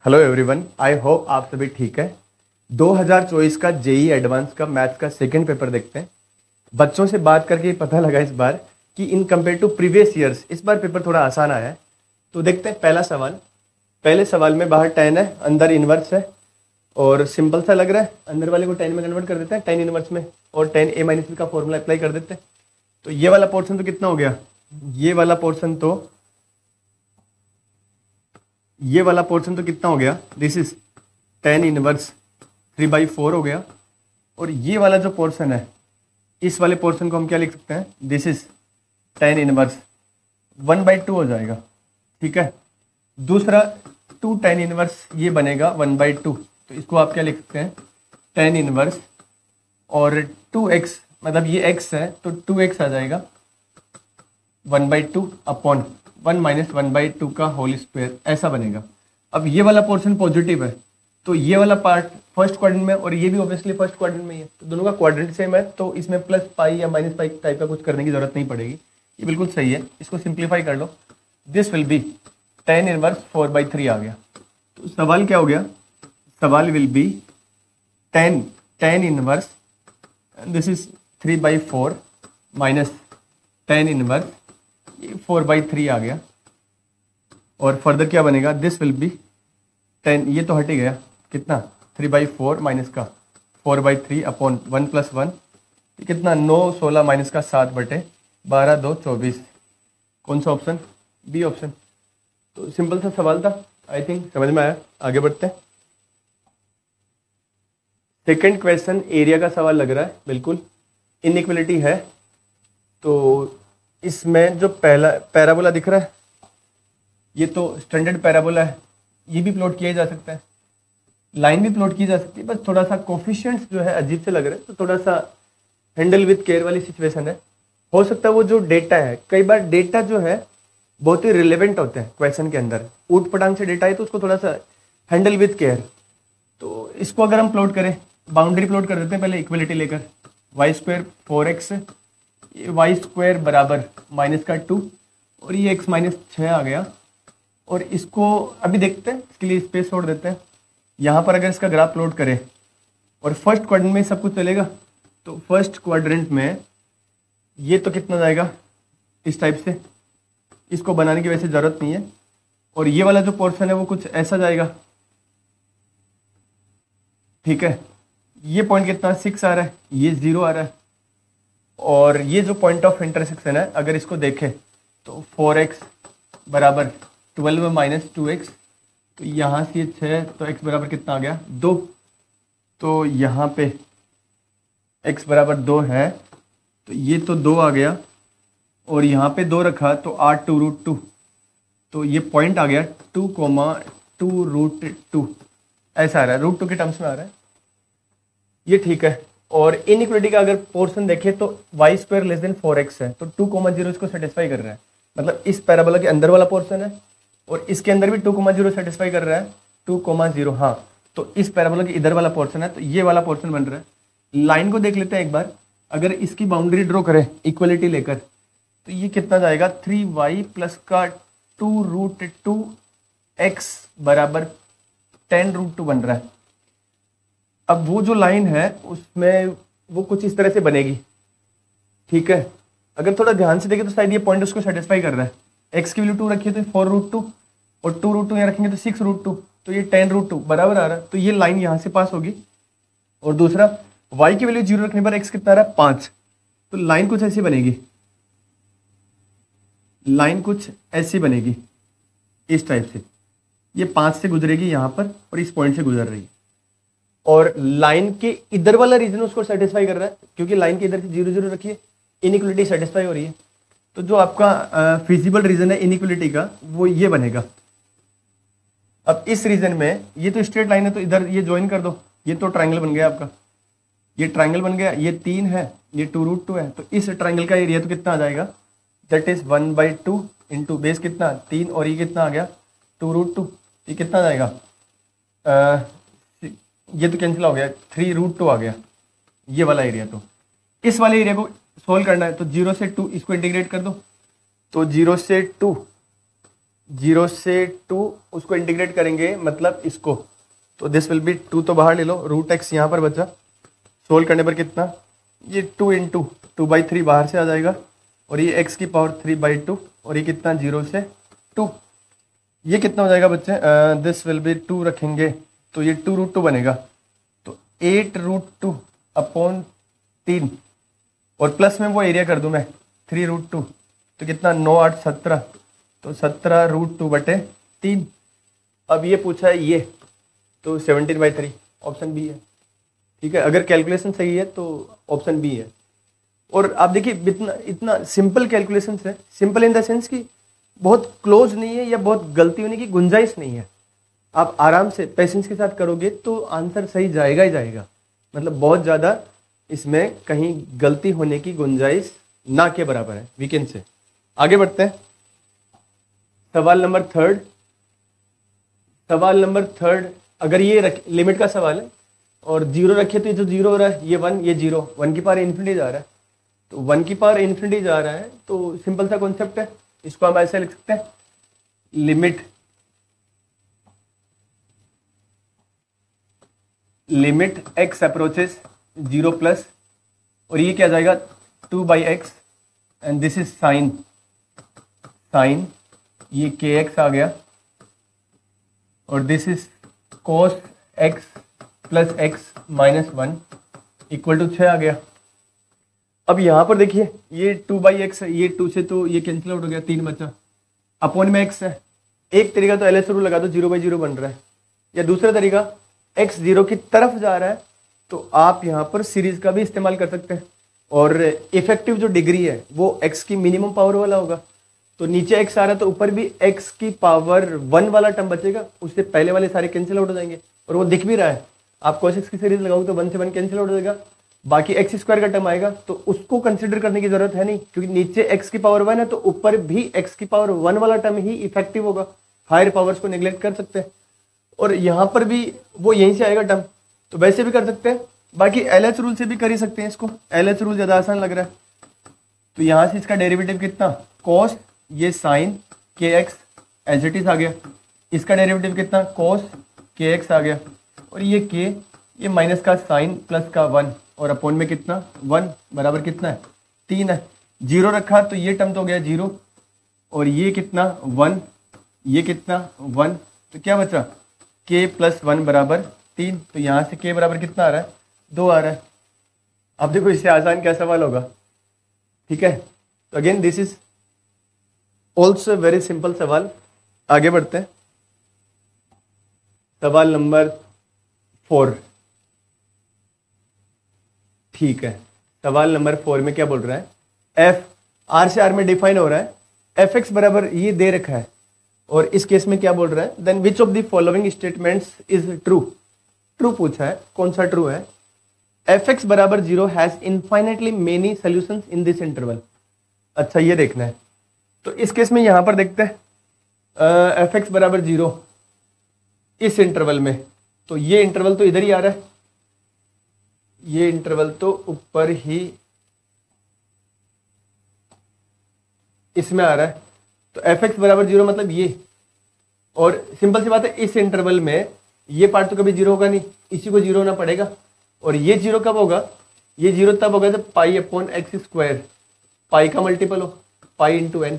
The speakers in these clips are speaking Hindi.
हेलो एवरीवन, आई होप आप सभी ठीक है। 2024 का जेई एडवांस का मैथ्स का सेकंड पेपर देखते हैं। बच्चों से बात करके पता लगा इस बार कि in compare to previous years इस बार पेपर थोड़ा आसान आया है। तो देखते हैं पहला सवाल। पहले सवाल में बाहर tan है, अंदर इनवर्स है और सिंपल सा लग रहा है। अंदर वाले को tan में कन्वर्ट कर देते हैं, tan इनवर्स में, और tan a माइनस बी का फॉर्मूला अप्लाई कर देते हैं। तो ये वाला पोर्शन तो कितना हो गया, ये वाला पोर्शन तो कितना हो गया, दिस इज tan इनवर्स 3/4 हो गया। और ये वाला जो पोर्शन है, इस वाले पोर्शन को हम क्या लिख सकते हैं, दिस इज tan इनवर्स 1/2 हो जाएगा। ठीक है, दूसरा 2 tan इनवर्स ये बनेगा 1/2, तो इसको आप क्या लिख सकते हैं, tan इनवर्स, और 2x मतलब ये x है तो 2x आ जाएगा 1/2 अपॉन 1 माइनस 1/2 का होल स्क्वायर, ऐसा बनेगा। अब ये वाला पोर्शन पॉजिटिव है तो ये वाला पार्ट फर्स्ट क्वाड्रेंट में, और ये भी ऑब्वियसली फर्स्ट क्वाड्रेंट में ही है, तो दोनों का क्वाड्रेंट सेम है, तो इसमें प्लस पाई या माइनस पाई टाइप का कुछ करने की जरूरत नहीं पड़ेगी। ये बिल्कुल सही है, इसको सिंप्लीफाई कर लो। This will be tan inverse 4/3 आ गया। तो सवाल क्या हो गया, सवाल will be tan inverse, this is 3/4 minus tan inverse 4/3 आ गया। और फर्दर क्या बनेगा, दिस विल बी 10, ये तो हट ही गया, कितना 3/4 माइनस का 4/3 अपॉन 1 + 1, ये कितना 9 16 माइनस का 7/12 2 24। कौन सा ऑप्शन, बी ऑप्शन। तो सिंपल सा सवाल था, आई थिंक समझ में आया। आगे बढ़ते हैं। सेकंड क्वेश्चन एरिया का सवाल लग रहा है, बिल्कुल इनइक्वलिटी है। तो इसमें जो पहला पैराबोला दिख रहा है, ये तो स्टैंडर्ड पैराबोला है, ये भी प्लॉट किया जा सकता है, लाइन भी प्लॉट की जा सकती है, बस थोड़ा सा कोफिशिएंट्स जो है अजीब से लग रहे हैं, तो थोड़ा सा हैंडल विद केयर वाली सिचुएशन है। हो सकता है वो जो डेटा है, कई बार डेटा जो है बहुत ही रिलेवेंट होते हैं क्वेश्चन के अंदर, ऊट पटांग से डेटा है तो उसको थोड़ा सा हैंडल विद केयर। तो इसको अगर हम प्लॉट करें, बाउंड्री प्लॉट कर देते हैं पहले इक्वलिटी लेकर, y² 4x, y² बराबर -2 और ये x - 6 आ गया। और इसको अभी देखते हैं, इसके लिए स्पेस छोड़ देते हैं। यहाँ पर अगर इसका ग्राफ प्लॉट करें और फर्स्ट क्वाड्रेंट में सब कुछ चलेगा, तो फर्स्ट क्वाड्रेंट में ये तो कितना जाएगा इस टाइप से, इसको बनाने की वैसे जरूरत नहीं है। और ये वाला जो पोर्शन है वो कुछ ऐसा जाएगा, ठीक है। ये पॉइंट कितना 6 आ रहा है, ये 0 आ रहा है। और ये जो पॉइंट ऑफ इंटरसेक्शन है, अगर इसको देखें तो 4x बराबर 12 माइनस 2x, तो यहाँ से 6, तो x बराबर कितना आ गया 2, तो यहाँ पे x बराबर 2 है, तो ये तो 2 आ गया, और यहाँ पे 2 रखा तो 8 2√2, तो ये पॉइंट आ गया 2,2√2, ऐसा आ रहा है, √2 के टर्म्स में आ रहा है, ये ठीक है। और इनइक्वलिटी का अगर पोर्शन देखें तो y² < 4x है, तो 2,0 इसको सेटिस्फाई कर रहा है, मतलब इस पैराबोला के अंदर वाला पोर्शन है, और इसके अंदर भी 2,0 सेटिस्फाई कर रहा है, 2,0, हाँ। तो इस पैराबोला के इधर वाला पोर्शन है, तो ये वाला पोर्शन बन रहा है। लाइन को देख लेते हैं एक बार, अगर इसकी बाउंड्री ड्रॉ करें इक्वलिटी लेकर, तो ये कितना जाएगा 3y प्लस का 2√2x बराबर 10√2 बन रहा है। अब वो जो लाइन है उसमें वो कुछ इस तरह से बनेगी, ठीक है। अगर थोड़ा ध्यान से देखें तो शायद ये पॉइंट उसको सेटिस्फाई कर रहा है। x की वैल्यू 2 रखी है तो 4√2, और 2√2 यहाँ रखेंगे तो 6√2, तो ये 10√2 बराबर आ रहा है, तो ये लाइन यहाँ से पास होगी। और दूसरा y की वैल्यू 0 रखने पर x कितना आ रहा है 5, तो लाइन कुछ ऐसी बनेगी, लाइन कुछ ऐसी बनेगी इस टाइप से, ये 5 से गुजरेगी यहाँ पर और इस पॉइंट से गुजर रही है, और लाइन के इधर वाला रीजन उसको सेटिस्फाई कर रहा है, क्योंकि लाइन के इधर से 0 0 रखिए, इनइक्वलिटी सेटिस्फाई हो रही है। तो जो आपका फिजिबल रीजन है इनइक्वलिटी का, वो ये बनेगा। अब इस रीजन में ये तो स्ट्रेट लाइन है, तो इधर ये ज्वाइन कर दो, ये तो ट्रायंगल बन गया आपका, ये ट्रायंगल बन गया, ये 3 है, ये 2√2 है, तो इस ट्रायंगल का एरिया तो कितना आ जाएगा, दैट इज 1/2 इंटू बेस कितना 3, और ये कितना आ गया 2√2, ये कितना आ जाएगा, ये तो कैंसिल हो गया, 3√2 आ गया ये वाला एरिया। तो इस वाले एरिया को सोल्व करना है, तो 0 से 2 इसको इंटीग्रेट कर दो, तो 0 से 2 0 से 2 उसको इंटीग्रेट करेंगे, मतलब इसको, तो दिस विल बी 2 तो बाहर ले लो, रूट एक्स यहाँ पर बचा, सोल्व करने पर कितना, ये 2 इंटू 2/3 बाहर से आ जाएगा, और ये x की पावर 3/2, और ये कितना 0 से 2, ये कितना हो जाएगा बच्चे, दिस विल बी 2 रखेंगे तो ये 2√2 बनेगा, तो 8√2 अपॉन 3, और प्लस में वो एरिया कर दूं मैं 3√2, तो कितना 9 8 17, तो 17√2/3। अब ये पूछा है ये, तो 17/3 ऑप्शन बी है। ठीक है, अगर कैलकुलेशन सही है तो ऑप्शन बी है। और आप देखिए इतना इतना सिंपल कैलकुलेशन है, सिंपल इन द सेंस कि बहुत क्लोज नहीं है या बहुत गलती होने की गुंजाइश नहीं है। आप आराम से पेशेंस के साथ करोगे तो आंसर सही जाएगा ही जाएगा, मतलब बहुत ज़्यादा इसमें कहीं गलती होने की गुंजाइश ना के बराबर है, वीकेंड से। आगे बढ़ते हैं, सवाल नंबर थर्ड। सवाल नंबर थर्ड, अगर ये लिमिट का सवाल है और 0 रखे तो ये जो 0 हो रहा है ये 1, ये 0, 1 की पावर इन्फिनिटी जा रहा है, तो 1 की पावर इन्फिनिटी जा रहा है, तो सिंपल सा कॉन्सेप्ट है, इसको हम ऐसे लिख सकते हैं, लिमिट x अप्रोचेस 0+, और ये क्या जाएगा 2/x, and this is sine ये kx आ गया, और this is cos x plus x minus 1 equal to 6 आ गया। अब यहां पर देखिए ये 2/x है, ये 2 से तो ये कैंसिल आउट हो गया, 3 बचा, अपॉन में x है। एक तरीका तो LS रूल लगा दो, 0/0 बन रहा है, या दूसरा तरीका x 0 की तरफ जा रहा है तो आप यहाँ पर सीरीज का भी इस्तेमाल कर सकते हैं, और इफेक्टिव जो डिग्री है वो x की मिनिमम पावर वाला होगा, तो नीचे x आ रहा है तो ऊपर भी x की पावर 1 वाला टर्म बचेगा, उससे पहले वाले सारे कैंसिल आउट हो जाएंगे, और वो दिख भी रहा है। आप cos x की सीरीज लगाओगे तो 1 से 1 कैंसिल आउट हो जाएगा, बाकी x² का टर्म आएगा, तो उसको कंसिडर करने की जरूरत है नहीं, क्योंकि नीचे x की पावर 1 है तो ऊपर भी x की पावर 1 वाला टर्म ही इफेक्टिव होगा, हायर पावर्स को नेग्लेक्ट कर सकते हैं। और यहाँ पर भी वो यहीं से आएगा टर्म, तो वैसे भी कर सकते हैं, बाकी LH रूल से भी कर ही सकते हैं इसको, LH रूल ज्यादा आसान लग रहा है। तो यहाँ से इसका डेरिवेटिव कितना, cos ये sin kx as it is आ गया, इसका डेरिवेटिव कितना cos kx आ गया, और ये k ये माइनस का साइन प्लस का 1, और अपॉन में कितना 1 बराबर कितना है 3 है, 0 रखा तो ये टर्म तो हो गया 0, और ये कितना 1, ये कितना 1, तो क्या बचा k प्लस 1 बराबर 3, तो यहाँ से k बराबर कितना आ रहा है 2 आ रहा है। अब देखो इससे आसान क्या सवाल होगा, ठीक है, तो again this is also very simple सवाल। आगे बढ़ते हैं, सवाल नंबर 4। ठीक है, सवाल नंबर 4 में क्या बोल रहा है, f r से r में डिफाइन हो रहा है, fx बराबर ये दे रखा है, और इस केस में क्या बोल रहा है, then which of the following statements is true, true पूछा है, कौन सा ट्रू है, fx बराबर 0 has infinitely many solutions in this interval. अच्छा ये देखना है, तो इस केस में यहां पर देखते हैं fx बराबर 0 इस इंटरवल में, तो ये इंटरवल तो इधर ही आ रहा है, ये इंटरवल तो ऊपर ही इसमें आ रहा है, तो fx बराबर 0 मतलब ये, और सिंपल सी बात है इस इंटरवल में ये पार्ट तो कभी 0 होगा नहीं, इसी को 0 होना पड़ेगा, और ये 0 कब होगा, ये 0 तब होगा जब π/x², पाई का मल्टीपल हो, पाई इंटू एन,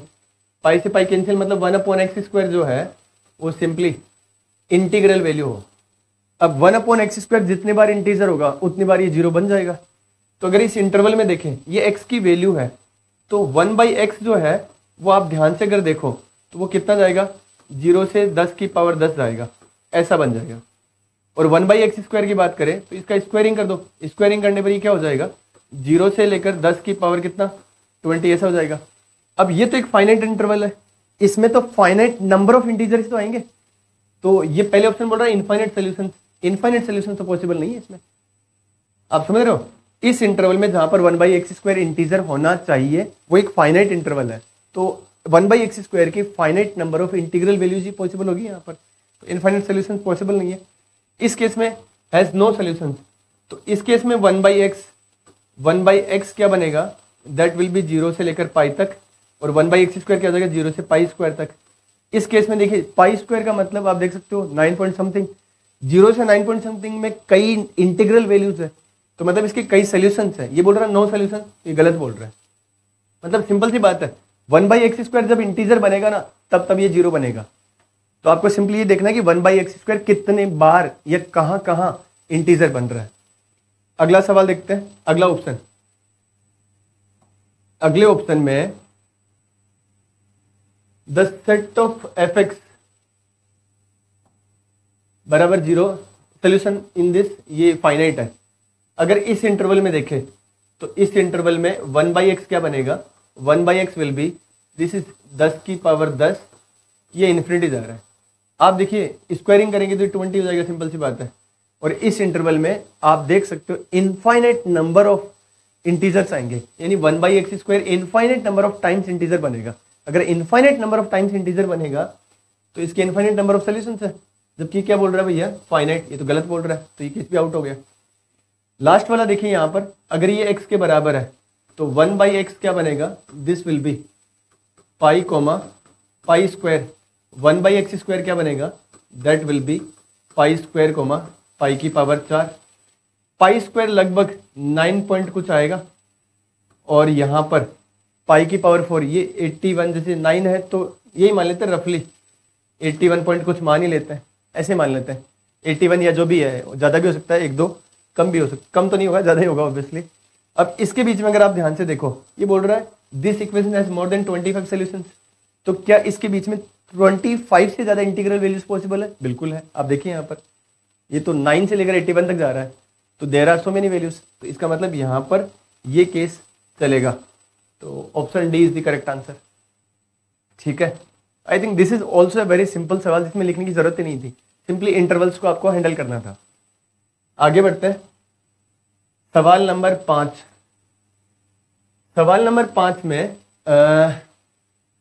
पाई से पाई कैंसिल, मतलब 1/x² जो है वो सिंपली इंटीग्रल वैल्यू हो। अब 1/x² जितने बार इंटीजर होगा उतनी बार ये 0 बन जाएगा, तो अगर इस इंटरवल में देखें ये x की वैल्यू है, तो 1/x जो है वो आप ध्यान से अगर देखो तो वो कितना जाएगा, 0 से 10 की पावर 10 जाएगा, ऐसा बन जाएगा। और 1/x² की बात करें तो इसका स्क्वायरिंग कर दो, स्क्वायरिंग करने पर ये क्या हो जाएगा, 0 से लेकर 10 की पावर कितना 20, ऐसा हो जाएगा। अब ये तो एक फाइनाइट इंटरवल है, इसमें तो फाइनाइट नंबर ऑफ इंटीजर्स तो आएंगे, तो ये पहले ऑप्शन बोल रहा है इनफाइनाइट सॉल्यूशन, इनफाइनाइट सॉल्यूशन तो पॉसिबल नहीं है इसमें, आप समझ रहे हो, इस इंटरवल में जहां पर 1/x² इंटीजर होना चाहिए वो एक फाइनाइट इंटरवल है, तो 1/x² की finite number of integral values he possible होगी यहाँ पर, तो इनफाइनाइट सॉल्यूशन पॉसिबल नहीं है। इस केस में हैज नो सॉल्यूशन, तो इस केस में 1/x क्या बनेगा, दैट विल बी 0 से लेकर पाई तक, और 1/x² क्या हो जाएगा 0 से पाई स्क्वायर तक, इस केस में देखिए पाई स्क्वायर का मतलब आप देख सकते हो 9 पॉइंट समथिंग, 0 से 9 पॉइंट समथिंग में कई इंटीग्रल वैल्यूज है, तो मतलब इसके कई सोल्यूशंस है। ये बोल रहा है नो सोल्यूशन, ये गलत बोल रहा है। मतलब सिंपल सी बात है, 1/x² जब इंटीजर बनेगा ना तब ये 0 बनेगा। तो आपको सिंपली ये देखना है कि 1/x² कितने बार या कहां कहां इंटीजर बन रहा है। अगला सवाल देखते हैं, अगला ऑप्शन। अगले ऑप्शन में द सेट ऑफ fx बराबर 0 सोल्यूशन इन दिस, ये फाइनाइट है। अगर इस इंटरवल में देखें तो इस इंटरवल में 1/x क्या बनेगा, 1/x will be, this is 10 की पावर 10, ये इन्फिनिटी जा रहा है। आप देखिए स्क्वायरिंग करेंगे तो 20 हो जाएगा, सिंपल सी बात है। और इस इंटरवल में आप देख सकते हो इनफाइनाइट नंबर ऑफ इंटीजर्स आएंगे, यानी 1/x² infinite number of times integer बनेगा। अगर infinite number of times integer बनेगा तो इसके इनफाइनाइट नंबर ऑफ सॉल्यूशंस है, जबकि क्या बोल रहा है भैया फाइनाइट, ये तो गलत बोल रहा है, तो ये केस भी आउट हो गया। लास्ट वाला देखिए यहां पर, अगर ये x के बराबर है तो 1/x क्या बनेगा, this will be pi comma pi square, 1/x² क्या बनेगा, that will be pi square comma pi की पावर 4। पाई स्क्वायर लगभग 9 पॉइंट कुछ आएगा, और यहां पर पाई की पावर 4, ये 81, जैसे 9 है तो यही मान लेते हैं रफली 81 पॉइंट कुछ मान ही लेते हैं, ऐसे मान लेते हैं 81 या जो भी है, ज्यादा भी हो सकता है, 1-2 कम भी हो सकता, कम तो नहीं होगा, ज्यादा ही होगा ऑब्वियसली। अब इसके बीच में अगर आप ध्यान से देखो, ये बोल रहा है this equation has more than 25 solutions, तो क्या इसके बीच में 25 से ज्यादा इंटीग्रल वैल्यूज पॉसिबल है? बिल्कुल है। आप देखिए यहाँ पर ये तो 9 से लेकर 81 तक जा रहा है, तो there are so many values, तो इसका मतलब यहाँ पर ये केस चलेगा। तो option D is the correct answer. ठीक है, I think this is also a very simple सवाल, जिसमें लिखने की जरूरत ही नहीं थी, सिंपली इंटरवल्स को आपको हैंडल करना था। आगे बढ़ते हैं, सवाल नंबर 5। सवाल नंबर 5 में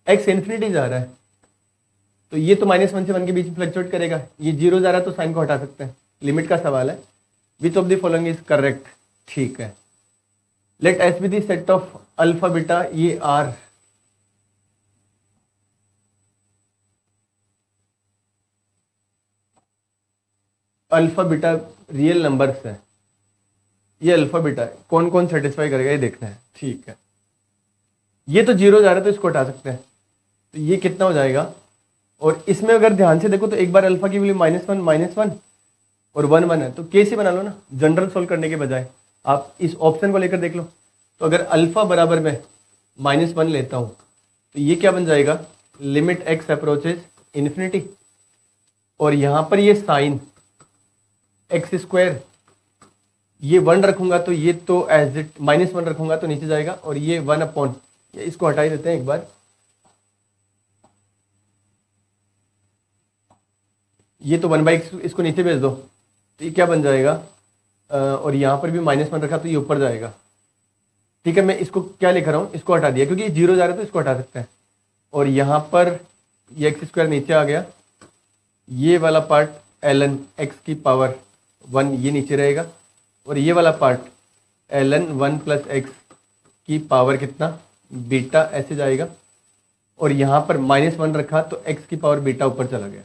x इन्फिनिटी जा रहा है, तो ये तो -1 से 1 के बीच में फ्लक्चुएट करेगा, ये 0 जा रहा है तो साइन को हटा सकते हैं, लिमिट का सवाल है। Which of the following is correct? ठीक है, let S be the set of alpha beta, ये are alpha beta real numbers है, ये अल्फा बीटा है, कौन कौन सेटिस्फाई करेगा ये देखना है। ठीक है, ये तो 0 जा रहा है तो इसको हटा सकते हैं, तो ये कितना हो जाएगा, और इसमें अगर ध्यान से देखो तो एक बार अल्फा की वैल्यू -1 और 1 है, तो कैसे बना लो ना, जनरल सोल्व करने के बजाय आप इस ऑप्शन को लेकर देख लो। तो अगर अल्फा बराबर में -1 लेता हूं तो ये क्या बन जाएगा, लिमिट एक्स अप्रोचेज इन्फिनिटी, और यहां पर ये साइन x², ये 1 रखूंगा तो ये तो एज इट -1 रखूंगा तो नीचे जाएगा, और ये 1/, इसको हटा ही देते हैं एक बार, ये तो 1/x, इसको नीचे भेज दो तो ये क्या बन जाएगा, और यहां पर भी -1 रखा तो ये ऊपर जाएगा। ठीक है, मैं इसको क्या लिख रहा हूं, इसको हटा दिया क्योंकि ये 0 जा रहा है तो इसको हटा सकते हैं, और यहां पर ये x² नीचे आ गया, ये वाला पार्ट ln x की पावर 1 ये नीचे रहेगा, और ये वाला पार्ट ln 1 + x की पावर कितना बीटा ऐसे जाएगा, और यहां पर -1 रखा तो x की पावर बीटा ऊपर चला गया।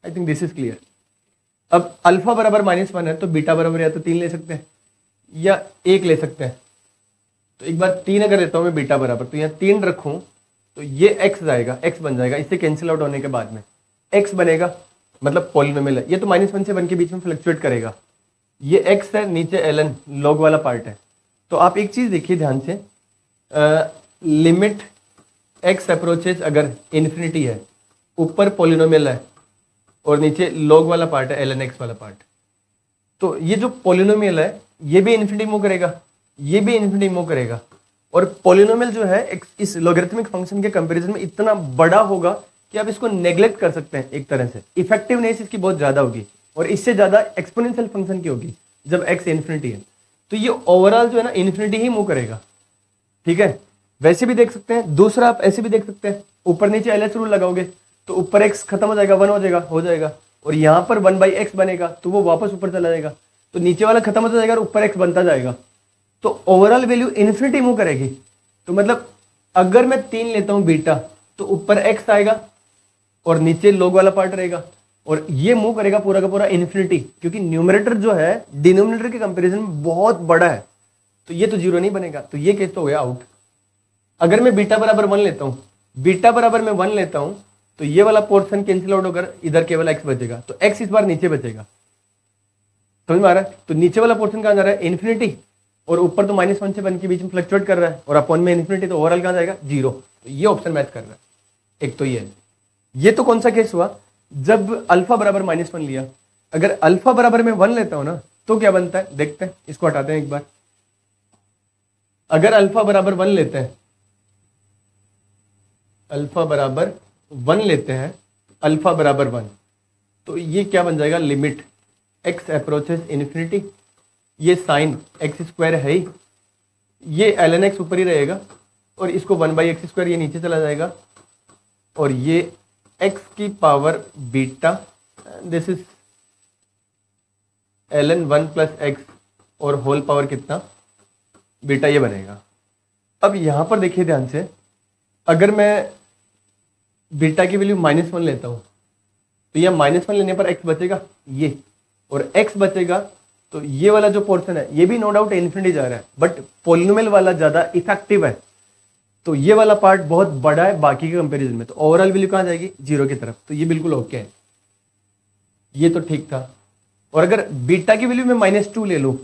आई थिंक दिस इज क्लियर। अब अल्फा बराबर -1 है तो बीटा बराबर या तो 3 ले सकते हैं या 1 ले सकते हैं, तो एक बार 3 अगर लेता हूं मैं बीटा बराबर, तो यहाँ 3 रखूं तो ये x जाएगा, x बन जाएगा, इससे कैंसिल आउट होने के बाद में x बनेगा, मतलब पॉलिनोमियल है, ये तो -1 से 1 के बीच में फ्लक्चुएट करेगा, ये x है, नीचे ln log वाला पार्ट है। तो आप एक चीज देखिए ध्यान से, लिमिट x अप्रोचेज अगर इन्फिनिटी है, ऊपर पॉलिनोमियल है और नीचे log वाला पार्ट है, ln x वाला पार्ट, तो ये जो पॉलिनोमियल है ये भी इन्फिनिटी मूव करेगा, ये भी इन्फिनिटी मूव करेगा, और पॉलिनोमियल जो है इस लॉगरिथमिक फंक्शन के कंपैरिजन में इतना बड़ा होगा कि आप इसको नेग्लेक्ट कर सकते हैं, एक तरह से इफेक्टिवनेस इसकी बहुत ज्यादा होगी, और इससे ज्यादा एक्सपोनेंशियल फंक्शन की होगी जब x इन्फिनिटी है, तो ये ओवरऑल जो है ना इन्फिनिटी ही मूव करेगा। ठीक है, वैसे भी देख सकते हैं, दूसरा आप ऐसे भी देख सकते हैं, ऊपर नीचे एल रूल लगाओगे तो ऊपर x खत्म हो जाएगा, 1 हो जाएगा, और यहाँ पर 1/x बनेगा तो वो वापस ऊपर चला जाएगा, तो नीचे वाला खत्म होता जाएगा और ऊपर x बनता जाएगा, तो ओवरऑल वैल्यू इन्फिनिटी मूव करेगी। तो मतलब अगर मैं 3 लेता हूं बीटा तो ऊपर x आएगा और नीचे log वाला पार्ट रहेगा, और ये मूव करेगा पूरा का पूरा इन्फिनिटी, क्योंकि न्यूमरेटर जो है डिनोमिनेटर के कंपैरिजन में बहुत बड़ा है, तो ये तो जीरो नहीं बनेगा, तो ये केस तो हो गया आउट। अगर मैं बीटा बराबर 1 लेता हूं, बीटा बराबर मैं 1 लेता हूं, तो ये वाला पोर्शन कैंसिल आउट होकर इधर केवल x बचेगा, तो x इस बार नीचे बचेगा, समझ में आ रहा है? तो नीचे वाला पोर्शन कहां जा रहा है? इन्फिनिटी, और ऊपर तो -1 से 1 के बीच में फ्लक्चुएट कर रहा है, और अपॉन में इन्फिनिटी, तो ओवरऑल कहां जाएगा? जीरो। तो ये ऑप्शन मैच कर रहा है। एक तो ये तो कौन सा केस हुआ? जब अल्फा बराबर -1 लिया। अगर अल्फा बराबर में 1 लेता हूं ना, तो क्या बनता है देखते हैं, इसको हटाते हैं एक बार। अगर अल्फा बराबर 1 लेते हैं, अल्फा बराबर 1 लेते हैं, अल्फा बराबर 1, तो ये क्या बन जाएगा? लिमिट x अप्रोचेस इन्फिनिटी, ये साइन एक्स स्क्वायर है ही, ये ln x ऊपर ही रहेगा, और इसको 1/x² ये नीचे चला जाएगा, और ये x की power beta, this is ln 1 + x, और होल पावर कितना? बीटा, ये बनेगा। अब यहां पर देखिए ध्यान से, अगर मैं बीटा की वैल्यू -1 लेता हूं, तो यह -1 लेने पर x बचेगा ये, और x बचेगा, तो ये वाला जो पोर्शन है ये भी नो डाउट इन्फिनिटी जा रहा है, बट पोलिनोमियल वाला ज्यादा इफेक्टिव है, तो ये वाला पार्ट बहुत बड़ा है बाकी के कंपैरिजन में, तो ओवरऑल वैल्यू कहां जाएगी? जीरो की तरफ, तो ये बिल्कुल ओके है, ये तो ठीक था। और अगर बीटा की वैल्यू में -2 ले लूं,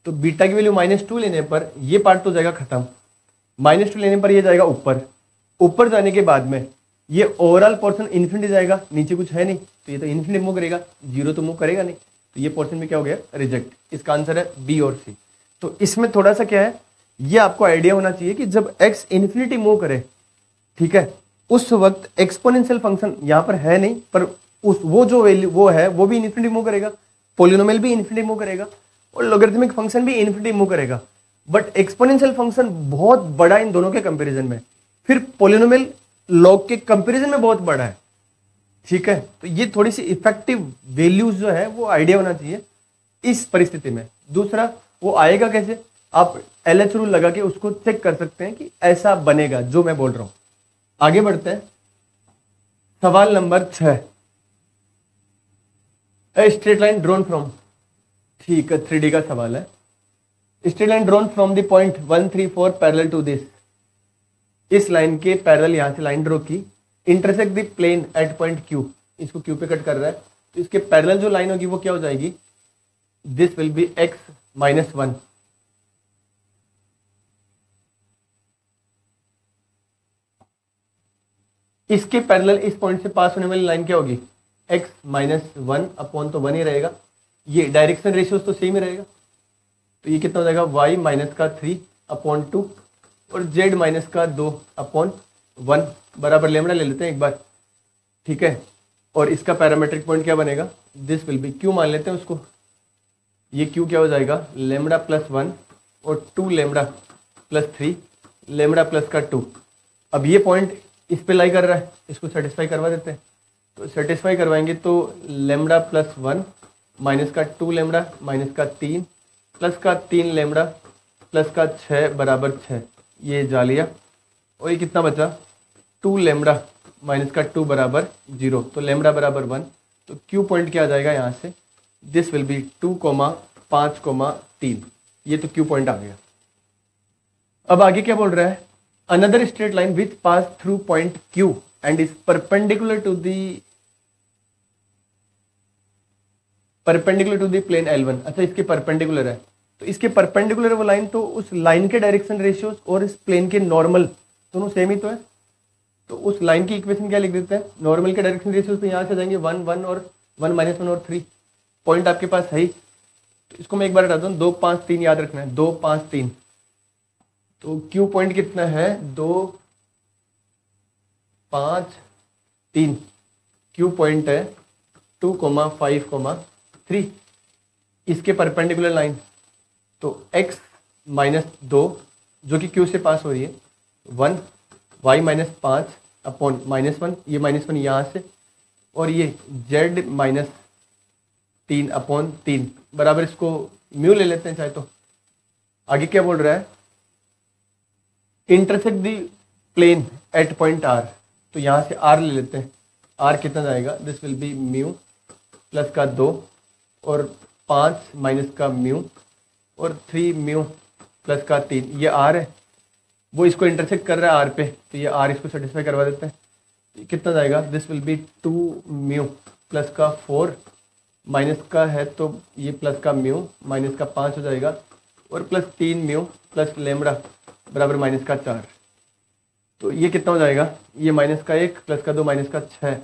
तो बीटा की वैल्यू -2 लेने पर ये पार्ट तो जाएगा खत्म, -2 लेने पर ये जाएगा ऊपर, ऊपर जाने के बाद में ये ओवरऑल पोर्शन इन्फिनिटी जाएगा, नीचे कुछ है नहीं, तो ये तो इन्फिनिटी मूव करेगा, जीरो तो मूव करेगा नहीं, तो ये पोर्शन में क्या हो गया? रिजेक्ट। इसका आंसर है बी और सी। तो इसमें थोड़ा सा क्या है, ये आपको आइडिया होना चाहिए कि जब x इन्फिनिटी मूव करे, ठीक है, उस वक्त एक्सपोनेंशियल फंक्शन यहां पर है नहीं, पर उस वो जो वैल्यू वो है वो भी इन्फिनिटी मूव करेगा, पोलिनोमियल भी इन्फिनिटी मूव करेगा, और लॉगरिथमिक फंक्शन भी इन्फिनिटी मूव करेगा, बट एक्सपोनेंशियल फंक्शन बहुत बड़ा इन दोनों के कंपैरिजन में, फिर पोलिनोमियल लॉग के कंपैरिजन में बहुत बड़ा है, ठीक है। तो ये थोड़ी सी इफेक्टिव वैल्यूज जो है वो आइडिया होना चाहिए इस परिस्थिति में। दूसरा, वो आएगा कैसे? आप LH रूल लगा के उसको चेक कर सकते हैं कि ऐसा बनेगा जो मैं बोल रहा हूं। आगे बढ़ते हैं, सवाल number 6, straight line drawn from, ठीक है, 3D का सवाल है। Straight line drawn from the point 1 3 4 parallel to this, इस लाइन के पैरेलल यहां से लाइन ड्रॉ की, intersect the plane at point Q, इसको Q पे कट कर रहा है, तो इसके पैरेलल जो लाइन होगी वो क्या हो जाएगी? दिस विल बी x - 1, इसके पैरेलल इस पॉइंट से पास होने वाली लाइन क्या होगी? x - 1 अपॉन तो 1 ही रहेगा, ये डायरेक्शन रेशियोज तो सेम ही रहेगा, तो ये कितना हो जाएगा? y - 3 अपॉन 2 और z - 2 अपॉन 1 बराबर लेमड़ा ले लेते हैं एक बार, ठीक है। और इसका पैरामीट्रिक पॉइंट क्या बनेगा? दिस विल बी q मान लेते हैं उसको, ये q क्या हो जाएगा? लेमड़ा + 1 और 2 लेमड़ा + 3 लेमड़ा प्लस का 2। अब ये पॉइंट इस पे लाई कर रहा है, इसको सेटिस्फाई करवा देते हैं, तो सेटिस्फाई करवाएंगे तो लेमड़ा + 1 माइनस का 2 लेमड़ा माइनस का 3 प्लस का 3 लेमड़ा प्लस का 6 बराबर 6, ये जा लिया। और ये कितना बचा? 2 लेमड़ा माइनस का 2 बराबर 0, तो लेमड़ा बराबर 1, तो क्यू पॉइंट क्या आ जाएगा यहाँ से? दिस विल बी 2, 5, 3, ये तो क्यू पॉइंट आ गया। अब आगे क्या बोल रहा है? Another straight line which pass through point Q and is perpendicular to the plane L1। अच्छा, इसके परपेंडिकुलर है, तो इसके परपेंडिकुलर वो लाइन, तो उस लाइन के डायरेक्शन रेशियोज और इस प्लेन के नॉर्मल दोनों सेम ही तो है, तो उस लाइन की इक्वेशन क्या लिख देते हैं? नॉर्मल के डायरेक्शन रेशियोज तो यहाँ से जाएंगे 1, 1 और 1 -1 और 3, पॉइंट आपके पास है ही, तो इसको मैं एक बार हटाता हूँ। 2, 5, 3 याद रखना है, 2, 5, 3, तो क्यू पॉइंट कितना है? 2, 5, 3, क्यू पॉइंट है 2, 5, 3, इसके परपेंडिकुलर लाइन, तो x - 2 जो कि q से पास हो रही है 1, y - 5 अपॉन -1, ये -1 यहाँ से, और ये z - 3 अपॉन 3 बराबर, इसको म्यू ले लेते हैं चाहे तो। आगे क्या बोल रहा है? Intersect the plane at point r, तो यहाँ से r ले लेते हैं। आर कितना जाएगा, this will B mu plus का 2 और 5 माइनस का म्यू और 3 म्यू प्लस का 3, ये आर है, वो इसको इंटरसेक्ट कर रहा है आर पे, तो ये आर इसको सेटिस्फाई करवा देते हैं। कितना जाएगा, this will B 2 mu plus का 4 माइनस का है तो ये प्लस का म्यू माइनस का 5 हो जाएगा और प्लस 3 म्यू प्लस लेमड़ा बराबर माइनस का 4। तो ये कितना हो जाएगा, ये माइनस का 1 प्लस का 2 माइनस का 6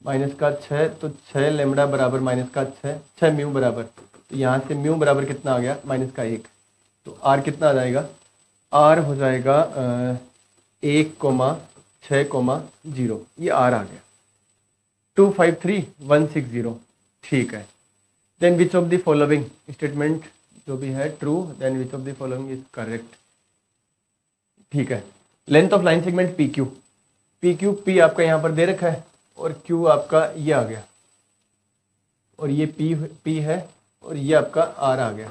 माइनस का 6, तो 6 लेमड़ा बराबर माइनस का 6 म्यू बराबर, तो यहाँ से म्यू बराबर कितना आ गया, माइनस का 1। तो आर कितना आ जाएगा, आर हो जाएगा 1,6,0, ये आर आ गया 253,160। ठीक है, then which of the following statement जो भी है true, then which of the following is correct. ठीक है, length of line segment P Q, P आपका यहाँ पर दे रखा है और क्यू आपका ये आ गया और ये पी है और ये आपका आर आ गया।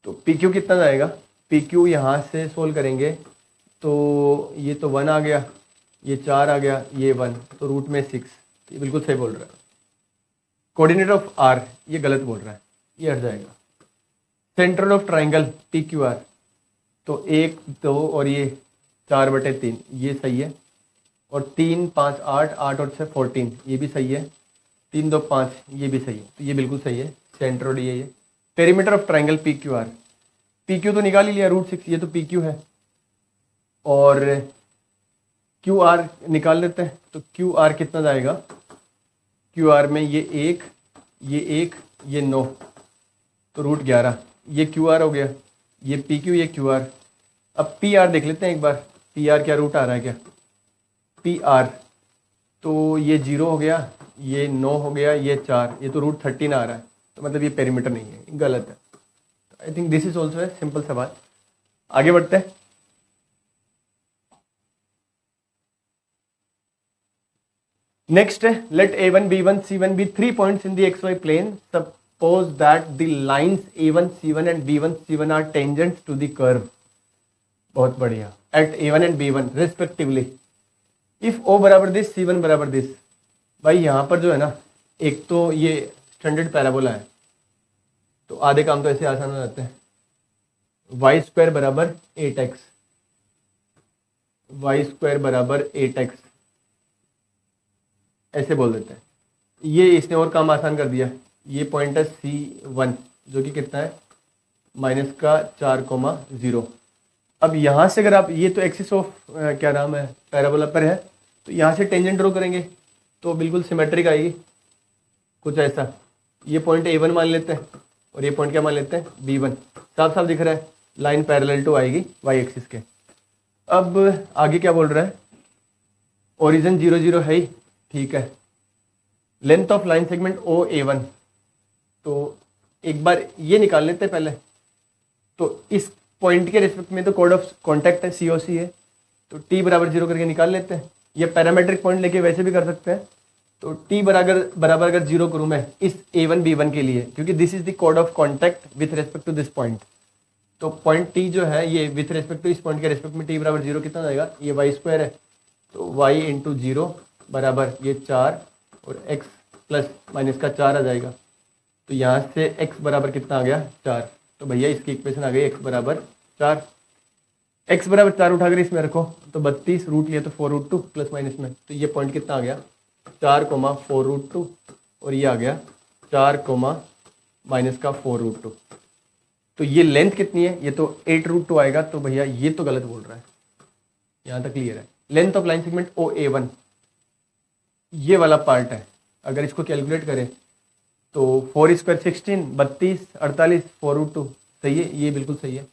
तो पी क्यू कितना जाएगा, पी क्यू यहाँ से सोल्व करेंगे तो ये तो 1 आ गया, ये 4 आ गया, ये 1, तो रूट में 6, ये बिल्कुल सही बोल रहा है। कोऑर्डिनेट ऑफ आर ये गलत बोल रहा है, ये हट जाएगा। Central of triangle P Q R, तो 1 2 और ये 4/3 ये सही है, और 3 5 8 8 और 6 14 ये भी सही है, 3 2 5 ये भी सही है, तो ये बिल्कुल सही है। सेंटर और ये perimeter of triangle P Q R, P Q तो निकाल ही लिया √6, ये तो पी क्यू है, और क्यू आर निकाल लेते हैं। तो क्यू आर कितना जाएगा, क्यू आर में ये 1 ये 9, तो √11, ये क्यू आर हो गया, ये पी क्यू ये क्यू आर। अब पी आर देख लेते हैं एक बार, पी आर क्या रूट आ रहा है क्या, पी आर तो ये 0 हो गया, ये 9 हो गया, ये 4, ये तो √13 आ रहा है, तो मतलब ये पेरीमीटर नहीं है, गलत है। I think this is also है सिंपल सवाल। आगे बढ़ते हैं। नेक्स्ट है, late A1 B1 C1 be 3 points in the XY plane. Suppose that the lines A1 C1 and B1 C1 are tangents to the curve. बहुत बढ़िया, at A1 and B1 respectively. If O बराबर दिस, C1 बराबर दिस। भाई यहाँ पर जो है ना, एक तो ये स्टैंडर्ड पैराबोला है, तो आधे काम तो ऐसे आसान हो जाते हैं। y² बराबर 8x, y² बराबर 8x ऐसे बोल देते हैं। ये इसने और काम आसान कर दिया। ये पॉइंट है C1 जो कि कितना है, -4,0। अब यहाँ से अगर आप, ये तो एक्सिस ऑफ क्या नाम है पैराबोला पर है, तो यहाँ से टेंजेंट ड्रॉ करेंगे तो बिल्कुल सिमेट्रिक आएगी कुछ ऐसा। ये पॉइंट A1 मान लेते हैं और ये पॉइंट क्या मान लेते हैं, B1। साफ साफ दिख रहा है, लाइन पैरेलल टू आएगी y एक्सिस के। अब आगे क्या बोल रहा है, ओरिजिन 0 0 है ही, ठीक है। Length of line segment OA1, तो एक बार ये निकाल लेते हैं पहले। तो इस पॉइंट के रिस्पेक्ट में तो कोड ऑफ कॉन्टैक्ट है, COC है, तो t बराबर 0 करके निकाल लेते हैं। ये पैरामेट्रिक पॉइंट लेके वैसे भी कर सकते हैं। तो t बराबर अगर 0 करूँ मैं इस A1 B1 के लिए, क्योंकि this is the code of contact with respect to this point, तो पॉइंट t जो है ये विथ रेस्पेक्ट टू इस पॉइंट के रेस्पेक्ट में t बराबर 0 कितना जाएगा, ये y² है, तो y इंटू 0 बराबर ये 4 और x प्लस माइनस का 4 आ जाएगा। तो यहाँ से x बराबर कितना आ गया, 4। तो भैया इसकी इक्वेशन आ गई x बराबर 4। x बराबर 4 उठाकर इसमें रखो तो 32, रूट लिया तो 4√2 प्लस माइनस में, तो ये पॉइंट कितना आ गया 4,4√2 और ये आ गया 4, माइनस का 4√2। तो ये लेंथ कितनी है, ये तो 8√2 आएगा। तो भैया ये तो गलत बोल रहा है, यहाँ तक क्लियर है। Length of line segment OA1 ये वाला पार्ट है, अगर इसको कैलकुलेट करें तो 4² 16, 32, 48, 4√2 सही है, ये बिल्कुल सही है।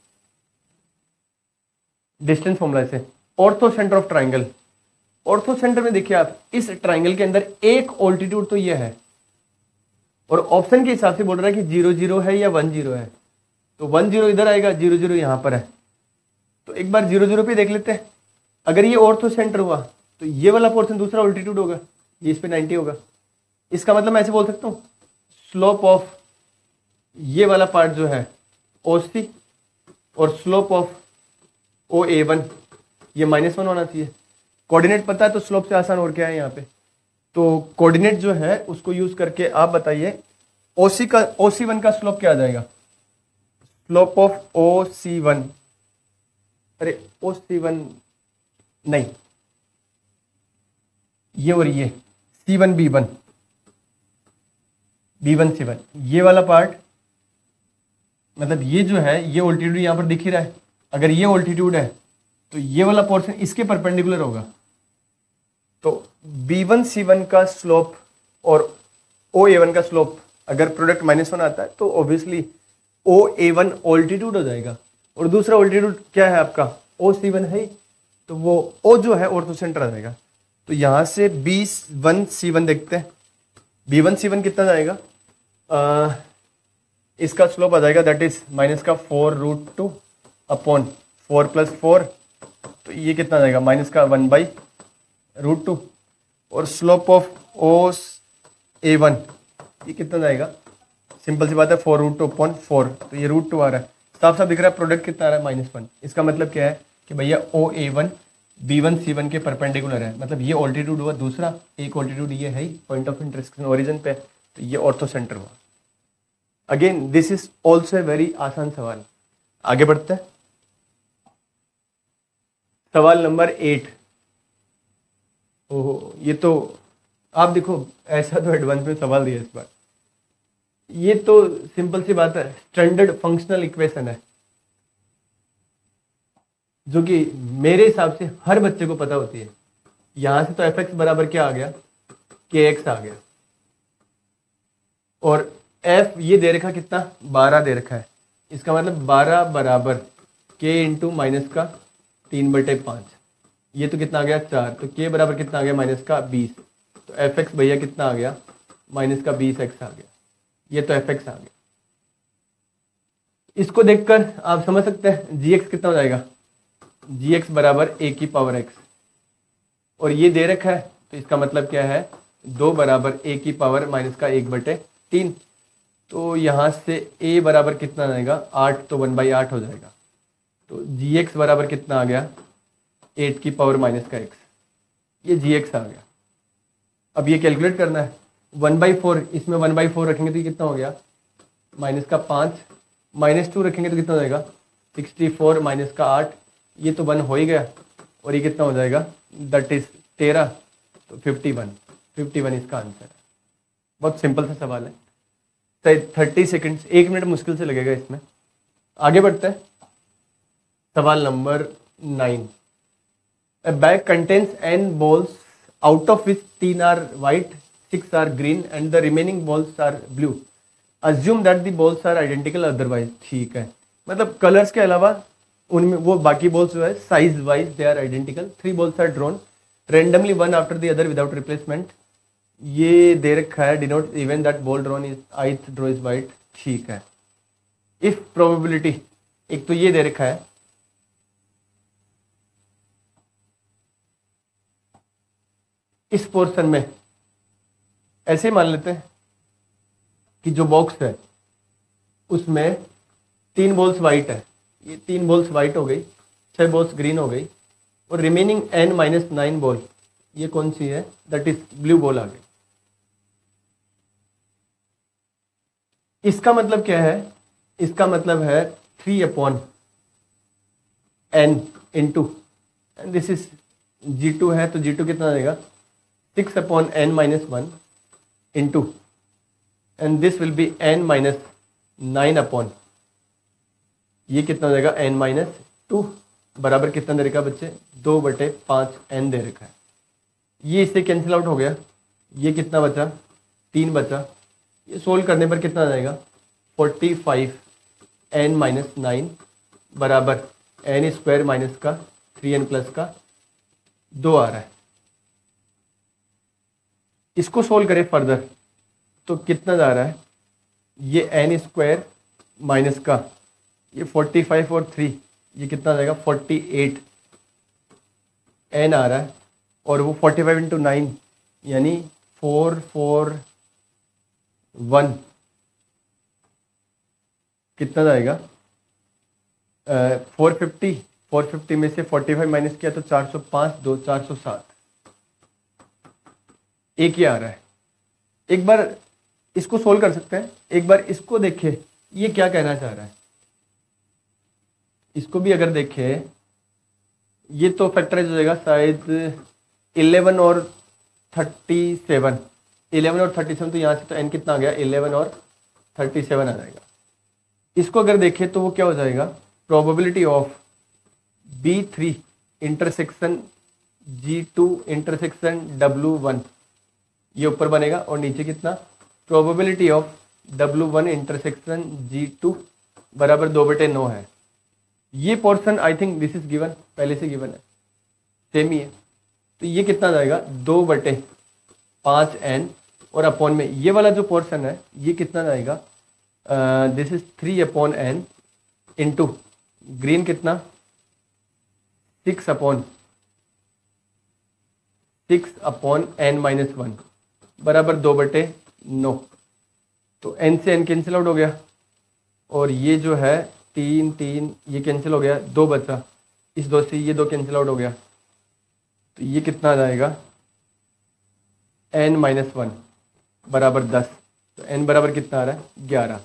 डिस्टेंस फॉर्मूला से ortho centre of triangle, ortho centre में देखिए आप, इस ट्राइंगल के अंदर एक ऑल्टीट्यूड तो ये है और ऑप्शन के हिसाब से बोल रहा है कि 0 0 है या 1 0 है, तो 1 0 इधर आएगा, 0 0 यहाँ पर है। तो एक बार 0 0 पे देख लेते हैं। अगर ये ऑर्थो सेंटर हुआ तो ये वाला पोर्शन दूसरा ऑल्टीट्यूड होगा, ये इस पे 90 होगा। इसका मतलब मैं ऐसे बोल सकता हूँ, स्लोप ऑफ ये वाला पार्ट जो है OC और स्लोप ऑफ OA1 ये -1 होना चाहिए। कोऑर्डिनेट पता है तो स्लोप से आसान और क्या है यहाँ पे। तो कोऑर्डिनेट जो है उसको यूज करके आप बताइए OC1 का स्लोप क्या आ जाएगा। स्लोप ऑफ OC1, अरे OC1 नहीं, ये और ये C1 B1 B1 C1, ये वाला पार्ट, मतलब ये जो है ये ऑल्टीट्यूड यहां पर दिख ही रहा है। अगर ये ऑल्टीट्यूड है तो ये वाला पोर्शन इसके परपेंडिकुलर होगा। तो B1 C1 का स्लोप और OA1 का स्लोप अगर प्रोडक्ट -1 आता है तो ऑब्वियसली OA1 ऑल्टीट्यूड हो जाएगा, और दूसरा ऑल्टीट्यूड क्या है आपका OC1 है, तो वो O जो है ऑर्थो सेंटर आ जाएगा। तो यहां से B1 C1 देखते हैं। B1 C1 कितना जाएगा, इसका स्लोप आ जाएगा दैट इज -4√2 अपॉन 4 + 4, तो ये कितना जाएगा -1/√2, और स्लोप ऑफ OA1 ये कितना जाएगा, सिंपल सी बात है 4√2 अपॉन 4, तो ये √2 आ रहा है। साफ साफ दिख रहा है प्रोडक्ट कितना आ रहा है -1। इसका मतलब क्या है कि भैया OA1 B1 C1 के परपेंडिकुलर है, मतलब ये ऑल्टीट्यूड हुआ दूसरा, एक ऑल्टीट्यूड ये है पॉइंट ऑफ इंटरसेक्शन ओरिजिन पे, तो ये ऑर्थो सेंटर हुआ। Again this is also a very आसान सवाल। आगे बढ़ते हैं, सवाल नंबर 8। ओहो, ये तो आप देखो ऐसा तो एडवांस में सवाल दिया इस बार। ये तो सिंपल सी बात है, स्टैंडर्ड फंक्शनल इक्वेशन है जो कि मेरे हिसाब से हर बच्चे को पता होती है। यहां से तो fx बराबर क्या आ गया, kx आ गया, और f ये दे रखा कितना 12 दे रखा है, इसका मतलब 12 बराबर k इंटू -3/5, ये तो कितना आ गया 4, तो k बराबर कितना आ गया -20, तो fx भैया कितना आ गया -20x आ गया, ये तो fx आ गया। इसको देखकर आप समझ सकते हैं gx कितना हो जाएगा, gx बराबर a⁻x, और ये दे रखा है तो इसका मतलब क्या है 2 बराबर a⁻−1/3, तो यहां से a बराबर कितना आएगा 8, तो 1/8 हो जाएगा, तो gx बराबर कितना आ गया 8⁻⁻x, ये gx आ गया। अब ये कैलकुलेट करना है 1/4, इसमें 1/4 रखेंगे तो ये कितना हो गया -5, -2 रखेंगे तो कितना हो जाएगा 64 -8, ये तो 1 हो ही गया, और ये कितना हो जाएगा दैट इज 13, तो 51 इसका आंसर है। बहुत सिंपल सा सवाल है, 30 सेकंड्स, 1 मिनट मुश्किल से लगेगा इसमें। आगे बढ़ते हैं, सवाल number 9। A bag contains n balls out of which 3 are white, 6 are green and the remaining balls are blue. Assume that the balls are identical otherwise. ठीक है, मतलब कलर्स के अलावा उनमें वो बाकी बॉल्स जो है size wise they are identical. 3 balls are drawn randomly one after the other without replacement. ये दे रखा है denote even that ball drawn is ith draw is white. ठीक है, इफ प्रोबेबिलिटी, एक तो ये दे रखा है इस पोर्शन में, ऐसे मान लेते हैं कि जो बॉक्स है उसमें 3 बॉल्स वाइट है, ये 3 बॉल्स वाइट हो गई, 6 बॉल्स ग्रीन हो गई, और रिमेनिंग n-9 बॉल ये कौन सी है दैट इज ब्लू बॉल आ गई। इसका मतलब क्या है, इसका मतलब है 3/n into, and this is G2 है तो G2 कितना आएगा 6/n-1 into, and this will B n-9 ये कितना हो जाएगा n-2 बराबर कितना दे रखा है बच्चे 2/5n दे रखा है। ये इससे कैंसिल आउट हो गया, ये कितना बचा 3 बचा, ये सोल्व करने पर कितना आ जाएगा 45n-9 बराबर n² माइनस का 3n प्लस का 2 आ रहा है। इसको सोल्व करें फर्दर तो कितना जा रहा है, ये n² माइनस का ये 45 और 3 ये कितना आ जाएगा 48 n आ रहा है, और वो 45 इंटू 9 यानी 441 कितना जाएगा 450 450 में से 45 माइनस किया तो 405, 2 407, एक ही आ रहा है। एक बार इसको सोल्व कर सकते हैं, एक बार इसको देखिए ये क्या कहना चाह रहा है। इसको भी अगर देखें, ये तो फैक्टराइज हो जाएगा शायद 11 और 37, 11 और 37, तो यहाँ से तो n कितना आ गया, 11 और 37 आ जाएगा। इसको अगर देखें तो वो क्या हो जाएगा, probability of B3 intersection G2 intersection W1, ये ऊपर बनेगा, और नीचे कितना, probability of W1 intersection G2 बराबर 2/9 है। ये portion I think this is given, पहले से गिवन है, सेम ही है। तो ये कितना जाएगा, 2/5n, और अपॉन में ये वाला जो पोर्शन है ये कितना जाएगा, this is 3/n into green कितना 6/n-1 बराबर 2/9। तो n से n कैंसिल आउट हो गया, और ये जो है 3 3 ये कैंसिल हो गया, 2 बचा, इस 2 से ये 2 कैंसिल आउट हो गया। तो ये कितना आ जाएगा, n-1 बराबर 10। तो n बराबर कितना आ रहा है, 11।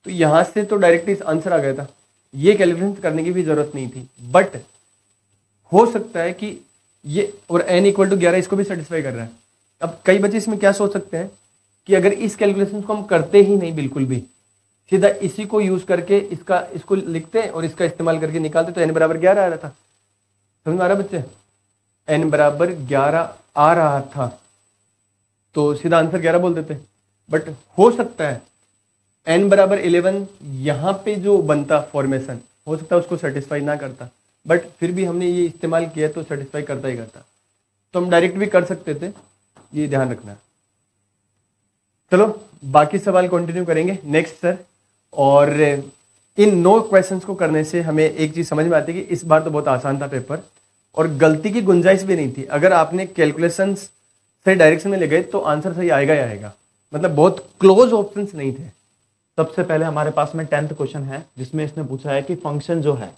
तो यहाँ से तो डायरेक्ट इस आंसर आ गया था, ये कैलकुलेशन करने की भी जरूरत नहीं थी। बट हो सकता है कि ये और n = 11 इसको भी सेटिस्फाई कर रहा है। अब कई बच्चे इसमें क्या सोच सकते हैं कि अगर इस कैलकुलेशन को हम करते ही नहीं बिल्कुल भी, सीधा इसी को यूज करके इसको लिखते और इसका इस्तेमाल करके निकालते, तो n बराबर 11 आ रहा था। समझ में आ रहा बच्चे, n बराबर 11 आ रहा था, तो सीधा आंसर 11 बोल देते। बट हो सकता है n बराबर 11 यहाँ पे जो बनता फॉर्मेशन, हो सकता है उसको सेटिस्फाई ना करता, बट फिर भी हमने ये इस्तेमाल किया तो सेटिस्फाई करता ही करता। तो हम डायरेक्ट भी कर सकते थे, ये ध्यान रखना। चलो बाकी सवाल कंटिन्यू करेंगे नेक्स्ट सर। और इन 9 क्वेश्चंस को करने से हमें एक चीज समझ में आती है कि इस बार तो बहुत आसान था पेपर, और गलती की गुंजाइश भी नहीं थी। अगर आपने कैलकुलेशंस सही डायरेक्शन में ले गए तो आंसर सही आएगा ही आएगा, मतलब बहुत क्लोज ऑप्शंस नहीं थे। सबसे पहले हमारे पास में 10th क्वेश्चन है, जिसमें इसने पूछा है कि फंक्शन जो है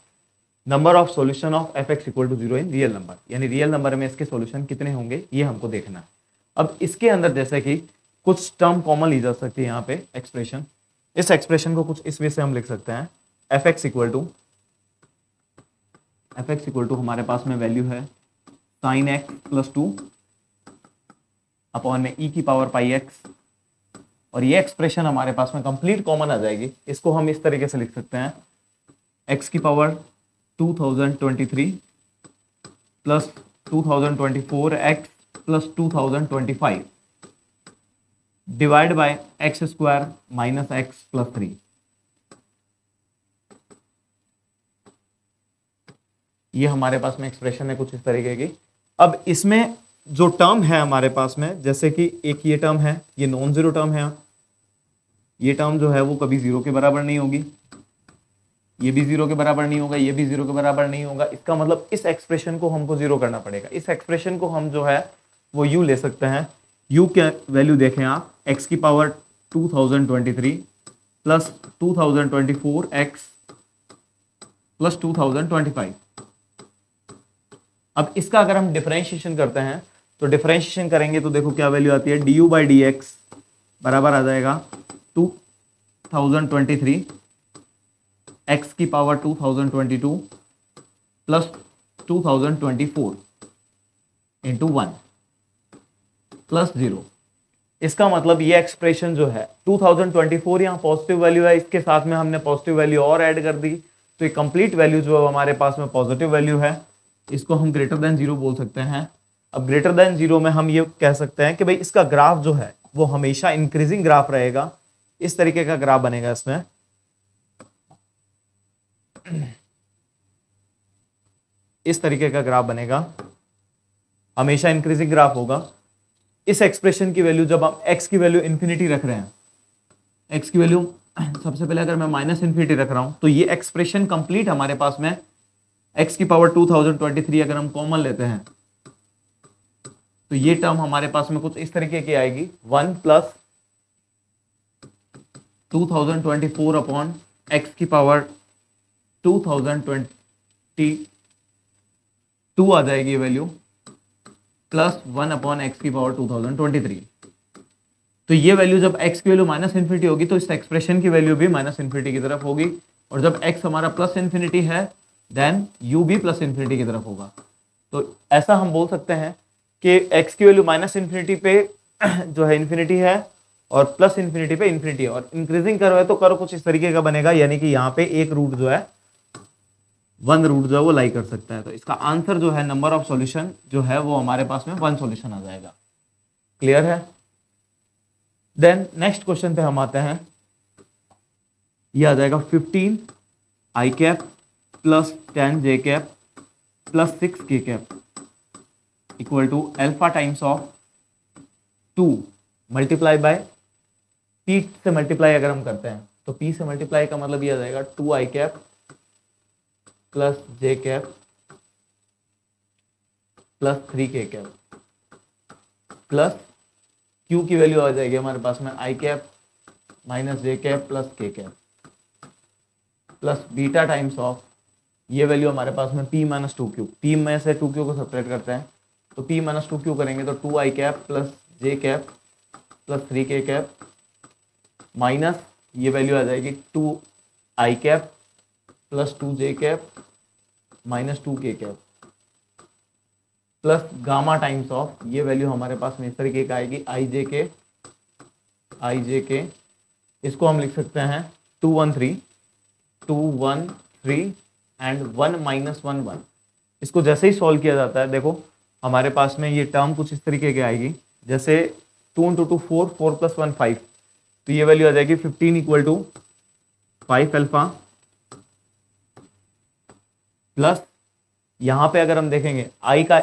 number of solution of f(x) = 0 in real number, यानी रियल नंबर में इसके सॉल्यूशन कितने होंगे ये हमको देखना है। अब इसके अंदर जैसे कि कुछ टर्म कॉमन ली जा सकती है यहाँ पे एक्सप्रेशन, इस एक्सप्रेशन को कुछ इस वे से हम लिख सकते हैं, f(x) = हमारे पास में वैल्यू है sin x + 2 अपॉन में e⁻πx, और ये एक्सप्रेशन हमारे पास में कंप्लीट कॉमन आ जाएगी। इसको हम इस तरीके से लिख सकते हैं, x⁻2023 + 2024x + 2025 divide by x² - x + 3। ये हमारे पास में एक्सप्रेशन है कुछ इस तरीके की। अब इसमें जो टर्म है हमारे पास में, जैसे कि एक ये टर्म है, ये नॉन जीरो टर्म है, ये टर्म जो है वो कभी 0 के बराबर नहीं होगी, ये भी 0 के बराबर नहीं होगा, ये भी 0 के बराबर नहीं होगा। इसका मतलब इस एक्सप्रेशन को हमको 0 करना पड़ेगा। इस एक्सप्रेशन को हम जो है वो u ले सकते हैं। u के वैल्यू देखें आप, x⁻2023 + 2024x + 2025। अब इसका अगर हम डिफरेंशिएशन करते हैं तो डिफरेंशिएशन करेंगे तो देखो क्या वैल्यू आती है, du/dx बराबर आ जाएगा 2023 x⁻2022 + 2024 × 1 + 0। इसका मतलब ये एक्सप्रेशन जो है 2024 यहाँ पॉजिटिव वैल्यू है, इसके साथ में हमने पॉजिटिव वैल्यू और ऐड कर दी, तो ये कंप्लीट वैल्यू जो हमारे पास में पॉजिटिव वैल्यू है, इसको हम >0 बोल सकते हैं। अब >0 में हम ये कह सकते हैं कि भाई इसका ग्राफ जो है वो हमेशा इंक्रीजिंग ग्राफ रहेगा। इस तरीके का ग्राफ बनेगा, इसमें इस तरीके का ग्राफ बनेगा, हमेशा इंक्रीजिंग ग्राफ होगा। इस एक्सप्रेशन की वैल्यू जब हम x की वैल्यू इंफिनिटी रख रहे हैं, x की वैल्यू सबसे पहले अगर मैं -∞ रख रहा हूं तो ये एक्सप्रेशन कंप्लीट हमारे पास में x⁻2023 अगर हम कॉमन लेते हैं तो ये टर्म हमारे पास में कुछ इस तरीके की आएगी, 1 + 2024 अपॉन x⁻2023 2 आ जाएगी ये वैल्यू, प्लस 1/x⁻² 2023। तो ये वैल्यू जब x की वैल्यू -∞ होगी तो इस एक्सप्रेशन की वैल्यू भी -∞ की तरफ होगी, और जब x हमारा +∞ है देन u भी +∞ की तरफ होगा। तो ऐसा हम बोल सकते हैं कि x की वैल्यू -∞ पे जो है इंफिनिटी है और +∞ पे इंफिनिटी है, और इंक्रीजिंग कर्व है तो कर्व कुछ इस तरीके का बनेगा, यानी कि यहाँ पे एक रूट जो है, 1 रूट जो है वो लाई कर सकता है। तो इसका आंसर जो है, नंबर ऑफ सॉल्यूशन जो है वो हमारे पास में 1 सॉल्यूशन आ जाएगा। क्लियर है? देन नेक्स्ट क्वेश्चन पे हम आते हैं। ये आ जाएगा 15 i cap plus 10 j cap plus 6 k cap equal to alpha times of 2 multiply by p से मल्टीप्लाई अगर हम करते हैं तो p से मल्टीप्लाई का मतलब ये आ जाएगा 2i cap plus j cap plus 3k cap plus q की वैल्यू आ जाएगी हमारे पास में i cap minus j cap plus k cap plus beta times of, ये वैल्यू हमारे पास में p माइनस 2q, p में से 2q को सब्ट्रैक्ट करते हैं तो p माइनस 2q करेंगे तो 2i cap plus j cap plus 3k cap minus ये वैल्यू आ जाएगी 2i cap plus 2j cap minus 2k cap plus gamma times of, ये वैल्यू हमारे पास में इस तरीके का आएगी i j k, इसको हम लिख सकते हैं 213 एंड 1 माइनस 1 1। इसको जैसे ही सॉल्व किया जाता है, देखो हमारे पास में ये टर्म कुछ इस तरीके की आएगी, जैसे 2 × 2 4, 4 + 1 5, तो ये वैल्यू आ जाएगी 15 इक्वल टू 5 अल्फा प्लस, यहाँ पे अगर हम देखेंगे i का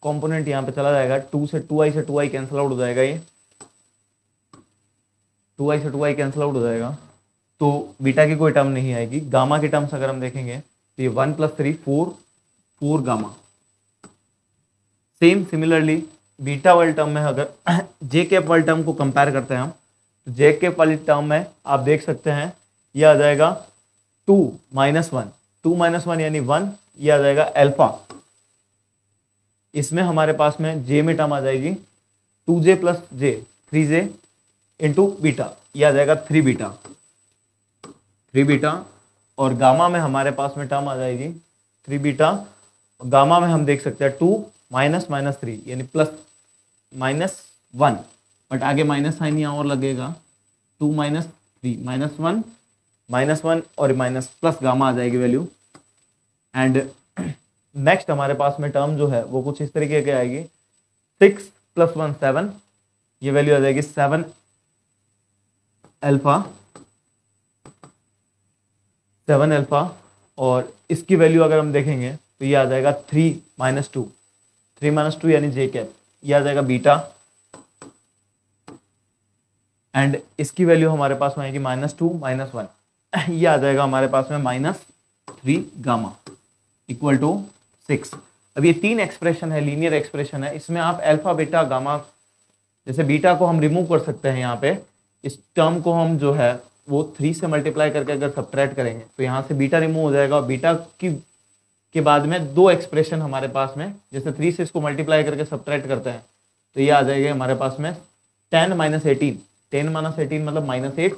कंपोनेंट यहाँ पे चला जाएगा, 2 से 2i कैंसिल आउट हो जाएगा, ये 2i से 2i कैंसिल आउट हो जाएगा, तो बीटा की कोई टर्म नहीं आएगी। गामा की टर्म्स अगर हम देखेंगे तो ये 1 + 3 4 गामा। सेम सिमिलरली बीटा वाली टर्म में अगर जे कैप वाली टर्म को कंपेयर करते हैं हम, तो जे कैप वाली टर्म में आप देख सकते हैं ये आ जाएगा 2 - 1, 2 - 1 यानी 1, ये आ जाएगा अल्फा। इसमें हमारे पास में जे में टर्म आ जाएगी 2j plus j 3j into beta, ये आ जाएगा 3 बीटा, और गामा में हमारे पास में टर्म आ जाएगी 3 बीटा, गामा में हम देख सकते हैं 2 - 3 यानी प्लस -1, बट आगे माइनस साइन यहाँ और लगेगा, 2 - 3 -1 और माइनस प्लस गामा आ जाएगी वैल्यू। एंड नेक्स्ट हमारे पास में टर्म जो है वो कुछ इस तरीके की आएगी, 6 + 1 7, ये वैल्यू आ जाएगी 7 अल्फा, और इसकी वैल्यू अगर हम देखेंगे तो ये आ जाएगा 3 - 2 यानी जे कैप, ये आ जाएगा बीटा, एंड इसकी वैल्यू हमारे पास में आएगी -2 - 1, ये आ जाएगा हमारे पास में -3 गामा इक्वल टू 6। अब ये 3 एक्सप्रेशन है, लीनियर एक्सप्रेशन है, इसमें आप अल्फा बीटा गामा, जैसे बीटा को हम रिमूव कर सकते हैं, यहाँ पे इस टर्म को हम जो है वो 3 से मल्टीप्लाई करके अगर सब्ट्रैक्ट करेंगे तो यहाँ से बीटा रिमूव हो जाएगा, और बीटा के बाद में 2 एक्सप्रेशन हमारे पास में, जैसे 3 से इसको मल्टीप्लाई करके सब्ट्रैक्ट करते हैं तो ये आ जाएगा हमारे पास में 10 - 18, 10 - 18 मतलब -8,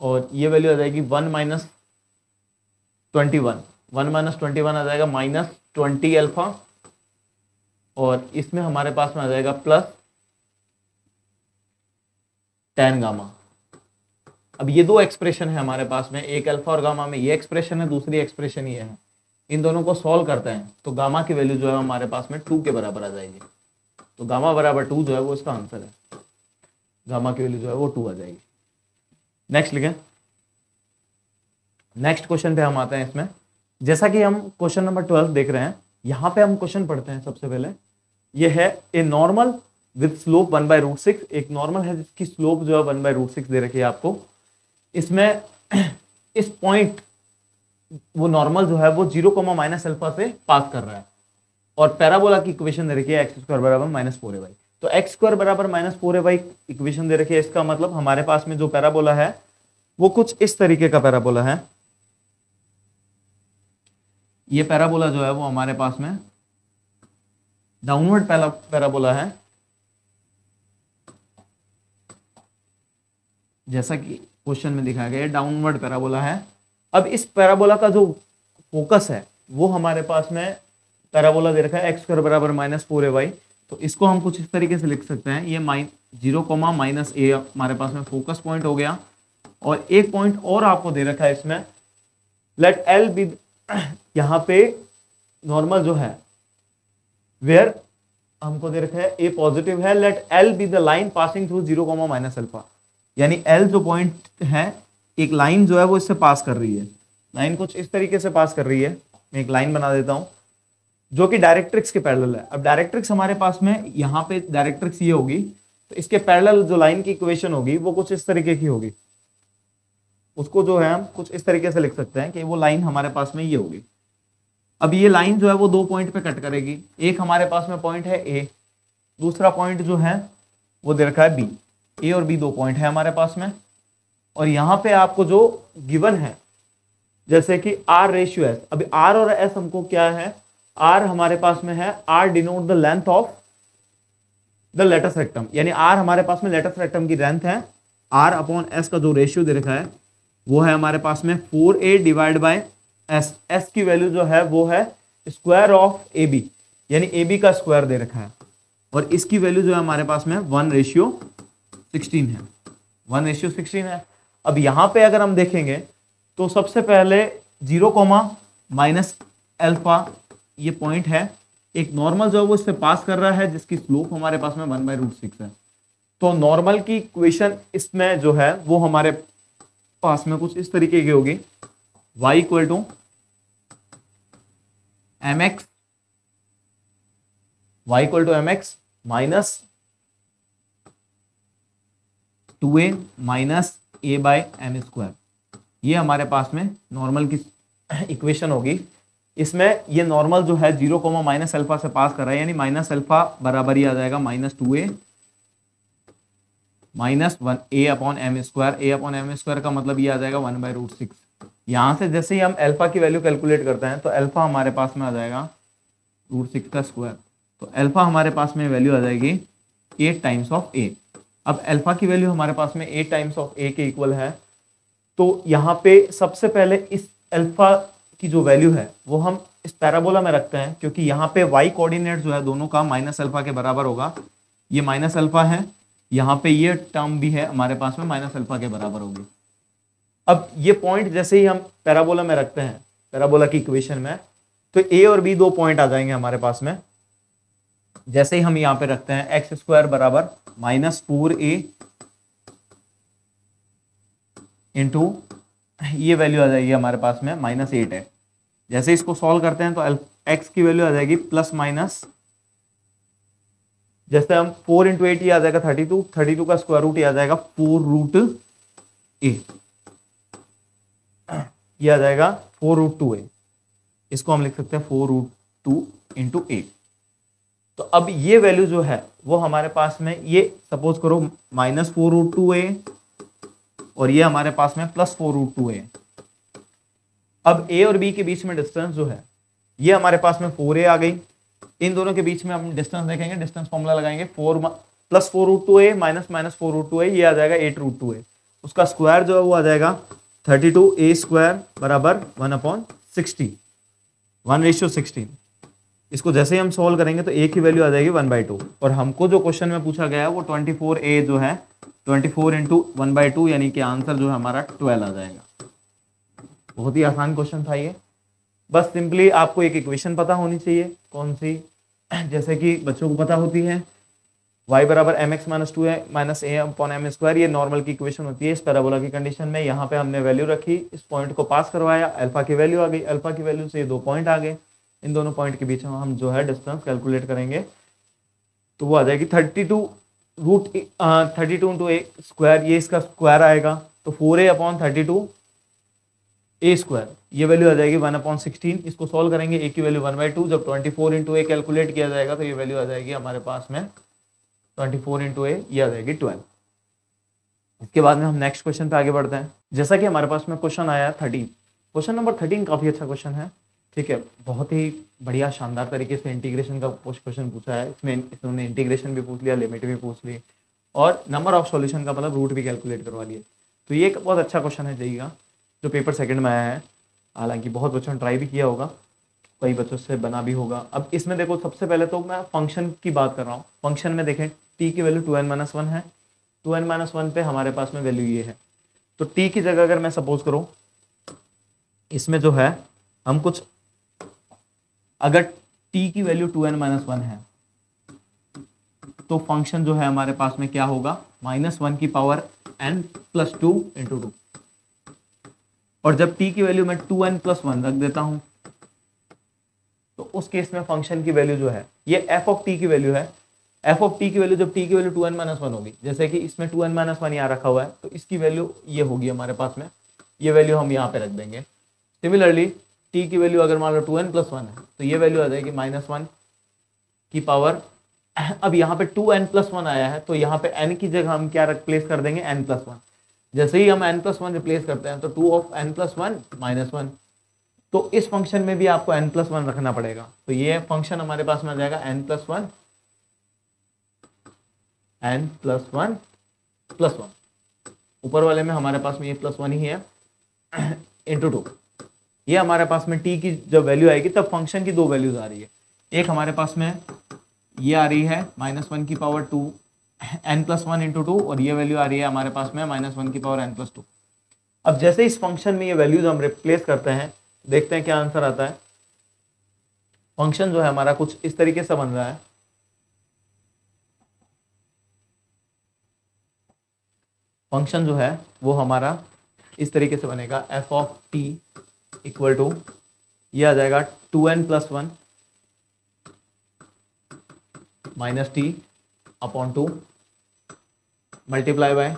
और ये वैल्यू आ जाएगी 1 - 21, 1 - 21 आ जाएगा -20 अल्फा, और इसमें हमारे पास में आ जाएगा प्लस 10 गामा। अब ये 2 एक्सप्रेशन है हमारे पास में, एक अल्फा और गामा में ये एक्सप्रेशन है, दूसरी एक्सप्रेशन ये है, इन दोनों को सॉल्व करते हैं तो गामा की वैल्यू जो है हमारे पास में 2 के बराबर आ जाएगी, तो गामा बराबर 2 जो है वो इसका आंसर है, गामा की वैल्यू जो है वो 2 आ जाएगी। नेक्स्ट लिखें, नेक्स्ट क्वेश्चन पे हम आते हैं। इसमें जैसा कि हम क्वेश्चन नंबर 12 देख रहे हैं, यहाँ पे हम क्वेश्चन पढ़ते हैं। सबसे पहले ये है ए नॉर्मल विद स्लोप 1/√6, एक नॉर्मल है जिसकी स्लोप जो है 1/√6 दे रखी है आपको। इसमें इस पॉइंट वो नॉर्मल जो है वो 0, -अल्फा से पास कर रहा है, और पैराबोला की इक्वेशन दे रखी है x² = -4ay। तो x² = -4ay इक्वेशन दे रखी है, इसका मतलब हमारे पास में जो पैराबोला है वो कुछ इस तरीके का पैराबोला है। ये पैराबोला जो है वो हमारे पास में डाउनवर्ड पैराबोला है, जैसा कि क्वेश्चन में दिखाया गया है, डाउनवर्ड पैराबोला है। अब इस पैराबोला का जो फोकस है वो हमारे पास में पैराबोला दे रखा है x स्क्वायर बराबर -4ay, तो इसको हम कुछ इस तरीके से लिख सकते हैं, ये 0, -a हमारे पास में फोकस पॉइंट हो गया। और एक पॉइंट और आपको दे रखा है इसमें, लेट एल बी, यहाँ पे नॉर्मल जो है वेयर हमको दे रखा है a पॉजिटिव है, let L be the line passing through 0, -अल्फा, यानी एल जो पॉइंट है, एक लाइन जो है वो इससे पास कर रही है, लाइन कुछ इस तरीके से पास कर रही है। मैं एक लाइन बना देता हूं जो कि डायरेक्ट्रिक्स के पैरेलल है। अब डायरेक्ट्रिक्स हमारे पास में यहाँ पे डायरेक्ट्रिक्स ये होगी, तो इसके पैरेलल जो लाइन की इक्वेशन होगी वो कुछ इस तरीके की होगी, उसको जो है हम कुछ इस तरीके से लिख सकते हैं कि वो लाइन हमारे पास में ये होगी। अब ये लाइन जो है वो 2 पॉइंट पे कट करेगी, एक हमारे पास में पॉइंट है ए, दूसरा पॉइंट जो है वो दे रखा है बी। ए और बी 2 पॉइंट है हमारे पास में, और यहाँ पे आपको जो गिवन है जैसे कि आर रेशियो एस, अभी आर और एस हमको क्या है, आर हमारे पास में है, R denote the length of the latus rectum, यानी आर हमारे पास में लेटस रेक्टम की लेंथ है। आर अपॉन एस का जो रेशियो दे रखा है वो है हमारे पास में 4a divide by S. S की वैल्यू जो है वो है स्क्वायर ऑफ ए बी, यानी ए बी का स्क्वायर दे रखा है, और इसकी वैल्यू जो है हमारे पास में 1:16 है, 1:16 है। अब यहां पे अगर हम देखेंगे तो सबसे पहले 0, -अल्फा ये पॉइंट है, एक नॉर्मल जो है वो इससे पास कर रहा है जिसकी स्लोप हमारे पास में 1/√6 है। तो नॉर्मल की इक्वेशन इसमें जो है वो हमारे पास में कुछ इस तरीके की होगी, y = mx, y = mx minus 2a minus a/m², ये हमारे पास में नॉर्मल की इक्वेशन होगी। इसमें ये नॉर्मल जो है 0, -अल्फा से पास कर रहा है, यानी -अल्फा बराबर ही आ जाएगा -2a माइनस 1a/m²। a/m² का मतलब ये आ जाएगा 1/√6। यहां से जैसे ही हम अल्फा की वैल्यू कैलकुलेट करते हैं तो अल्फा हमारे पास में आ जाएगा √6 का स्क्वायर, तो अल्फा हमारे पास में वैल्यू आ जाएगी 8 टाइम्स ऑफ a। अब अल्फा की वैल्यू हमारे पास में 8 टाइम्स ऑफ a के इक्वल है, तो यहाँ पे सबसे पहले इस अल्फा की जो वैल्यू है वो हम इस पैराबोला में रखते हैं, क्योंकि यहाँ पे y कोऑर्डिनेट जो है दोनों का -अल्फा के बराबर होगा। ये -अल्फा है, यहाँ पे ये टर्म भी है हमारे पास में -अल्फा के बराबर होगी। अब ये पॉइंट जैसे ही हम पैराबोला में रखते हैं, पैराबोला की इक्वेशन में, तो a और b 2 पॉइंट आ जाएंगे हमारे पास में। जैसे ही हम यहाँ पे रखते हैं x² बराबर -4a इंटू ये वैल्यू आ जाएगी हमारे पास में -8 है। जैसे इसको सॉल्व करते हैं तो x की वैल्यू आ जाएगी +-, जैसे हम 4 × 8 ये आ जाएगा 32 का स्क्वायर रूट ये आ जाएगा 4√a, ये आ जाएगा 4√2a, इसको हम लिख सकते हैं 4√2 × a। तो अब ये वैल्यू जो है वो हमारे पास में, ये सपोज करो -4√2a और ये हमारे पास में +4√2a। अब a और b के बीच में डिस्टेंस जो है ये हमारे पास में 4a आ गई। इन दोनों के बीच में हम डिस्टेंस देखेंगे, डिस्टेंस फॉर्मूला लगाएंगे, +4√2a माइनस -4√2a, ये आ जाएगा 8√2a। उसका स्क्वायर जो है वो आ जाएगा 32a² बराबर 1/60, 1:16। इसको जैसे ही हम सॉल्व करेंगे तो a की वैल्यू आ जाएगी 1/2, और हमको जो क्वेश्चन में पूछा गया है वो 24a जो है 24 × 1/2, यानी कि आंसर जो है हमारा 12 आ जाएगा। बहुत ही आसान क्वेश्चन था ये। बस सिंपली आपको एक इक्वेशन पता होनी चाहिए, कौन सी, जैसे कि बच्चों को पता होती है y बराबर mx - 2a - a/m², ये नॉर्मल की इक्वेशन होती है। इस पैराबोला की कंडीशन में यहाँ पे हमने वैल्यू रखी, इस पॉइंट को पास करवाया, अल्फा की वैल्यू आ गई, अल्फा की वैल्यू से ये 2 पॉइंट आ गए, इन दोनों पॉइंट के बीच में हम जो है डिस्टेंस कैलकुलेट करेंगे तो वो आ जाएगी 32 × a², ये इसका स्क्वायर आएगा, तो 4a/32 a², ये वैल्यू आ जाएगी 1/16। इसको सॉल्व करेंगे, a की वैल्यू 1/2, जब 24 × a कैलकुलेट किया जाएगा तो ये वैल्यू आ जाएगी हमारे पास में 24 × a, ये आ जाएगी 12। इसके बाद में हम नेक्स्ट क्वेश्चन पे आगे बढ़ते हैं। जैसा कि हमारे पास में क्वेश्चन आया 13, क्वेश्चन नंबर 13 काफी अच्छा क्वेश्चन है। ठीक है, बहुत ही बढ़िया शानदार तरीके से इंटीग्रेशन का क्वेश्चन पूछा है। इसमें इन्होंने इंटीग्रेशन भी पूछ लिया, लिमिट भी पूछ ली, और नंबर ऑफ सॉल्यूशन का मतलब रूट भी कैलकुलेट करवा लिए। तो ये एक बहुत अच्छा क्वेश्चन है जेईई का, जो पेपर सेकंड में आया है। हालांकि बहुत बच्चों ने ट्राई भी किया होगा, कई बच्चों से बना भी होगा। अब इसमें देखो, सबसे पहले तो मैं फंक्शन की बात कर रहा हूँ। फंक्शन में देखें, टी की वैल्यू 2n-1 है। 2n-1 पे हमारे पास में वैल्यू ये है, तो टी की जगह अगर मैं सपोज करूँ इसमें जो है हम कुछ, अगर t की वैल्यू 2n-1 है तो फंक्शन जो है हमारे पास में क्या होगा, -1 की पावर n+2 इंटू 2। और जब t की वैल्यू मैं 2n+1 रख देता हूं तो उस केस में फंक्शन की वैल्यू जो है, ये f ऑफ t की वैल्यू है। f ऑफ t की वैल्यू जब t की वैल्यू 2n-1 होगी, जैसे कि इसमें 2n-1 यहाँ रखा हुआ है, तो इसकी वैल्यू ये होगी हमारे पास में, ये वैल्यू हम यहाँ पे रख देंगे। सिमिलरली t की वैल्यू अगर मान लो 2n+1 है, तो ये वैल्यू आ जाएगी -1 की पावर, अब यहाँ पे 2n+1 आया है, तो यहाँ पे n की जगह हम क्या रिप्लेस कर देंगे, n+1। जैसे ही हम n+1 रिप्लेस करते हैं तो 2 ऑफ n+1 -1, तो इस फंक्शन में भी आपको n+1 रखना पड़ेगा। तो ये फंक्शन हमारे पास में आ जाएगा n+1 n+1+1। ऊपर वाले में हमारे पास में ये +1 ही है इंटू 2। ये हमारे पास में t की जब वैल्यू आएगी तब फंक्शन की दो वैल्यूज आ रही है। एक हमारे पास में ये आ रही है -1 की पावर 2 n+1 इंटू 2, और ये वैल्यू आ रही है हमारे पास में -1 की पावर n+2। अब जैसे इस फंक्शन में ये वैल्यूज हम रिप्लेस करते हैं, देखते हैं क्या आंसर आता है। फंक्शन जो है हमारा कुछ इस तरीके से बन रहा है। फंक्शन जो है वो हमारा इस तरीके से बनेगा, f of t equal to, ये आ जाएगा 2n+1 -t upon 2 multiply bye,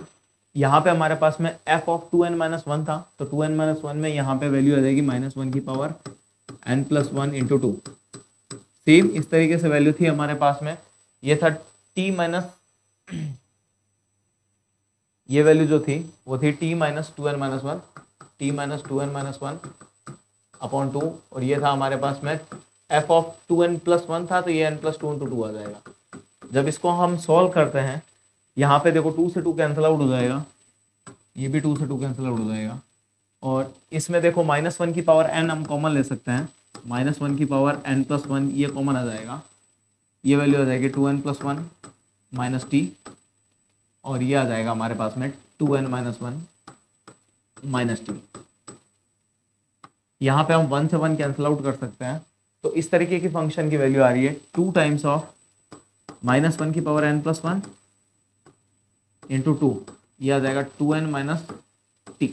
यहाँ पे हमारे पास में f ऑफ 2n-1 था, तो 2n-1 में यहाँ पे वैल्यू आ जाएगी -1 की पावर n+1 इंटू 2। सेम इस तरीके से वैल्यू थी हमारे पास में, ये था t माइनस, ये वैल्यू जो थी वो थी t-2n-1 t-2n-1 अपॉन 2, और ये था हमारे पास में f ऑफ 2n+1 था, तो ये n+2 इंटू 2 आ जाएगा। जब इसको हम सॉल्व करते हैं, यहाँ पे देखो 2 से 2 कैंसिल आउट हो जाएगा, ये भी 2 से 2 कैंसिल आउट हो जाएगा, और इसमें देखो -1 की पावर n हम कॉमन ले सकते हैं, -1 की पावर n+1 ये कॉमन आ जाएगा, ये वैल्यू आ जाएगी 2n+1 माइनस t, और ये आ जाएगा हमारे पास में 2n-1 माइनस t। यहाँ पे हम 1 से 1 कैंसिल आउट कर सकते हैं, तो इस तरीके की फंक्शन की वैल्यू आ रही है 2 टाइम्स ऑफ -1 की पावर n+1 इंटू 2, ये आ जाएगा 2n - t।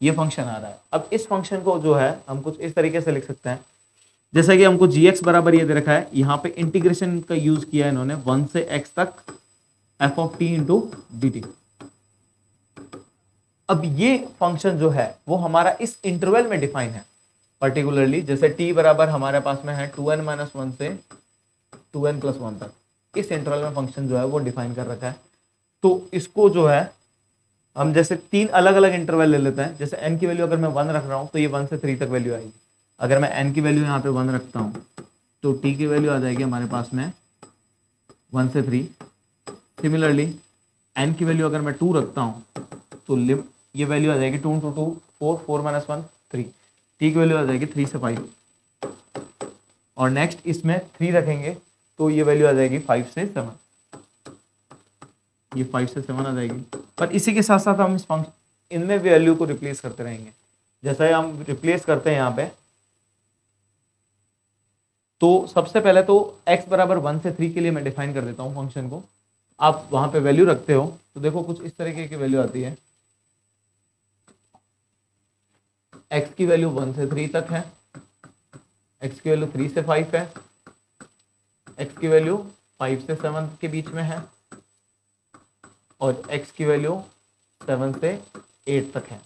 ये फंक्शन आ रहा है। अब इस फंक्शन को जो है हम कुछ इस तरीके से लिख सकते हैं, जैसे कि हमको gx बराबर ये दे रखा है, यहाँ पे इंटीग्रेशन का यूज किया है इन्होंने 1 से x तक f of t into dt। अब ये फंक्शन जो है वो हमारा इस इंटरवल में डिफाइन है, पर्टिकुलरली जैसे t बराबर हमारे पास में है 2n-1 से 2n+1 तक, इस इंटरवल में फंक्शन जो है वो डिफाइन कर रखा है। तो इसको जो है हम जैसे 3 अलग अलग इंटरवल ले लेते हैं, जैसे n की वैल्यू अगर मैं 1 रख रहा हूँ तो ये 1 से 3 तक वैल्यू आएगी। अगर मैं n की वैल्यू यहाँ पे 1 रखता हूँ तो t की वैल्यू आ जाएगी हमारे पास में 1 से 3। सिमिलरली n की वैल्यू अगर मैं 2 रखता हूँ तो ये वैल्यू आ जाएगी 2 इंटू 2 4 4 - 1 3। t की वैल्यू आ जाएगी 3 से 5, और नेक्स्ट इसमें 3 रखेंगे तो ये वैल्यू आ जाएगी 5 से 7, ये 5 से 7 आ जाएगी। पर इसी के साथ साथ हम इस फंक्शन इनमें वैल्यू को रिप्लेस करते रहेंगे। जैसा ही हम रिप्लेस करते हैं यहाँ पे, तो सबसे पहले तो x बराबर 1 से 3 के लिए मैं डिफाइन कर देता हूँ फंक्शन को। आप वहां पे वैल्यू रखते हो तो देखो कुछ इस तरीके की वैल्यू आती है, x की वैल्यू 1 से 3 तक है, x की वैल्यू 3 से 5 है, x की वैल्यू 5 से 7 के बीच में है, और x की वैल्यू 7 से 8 तक है।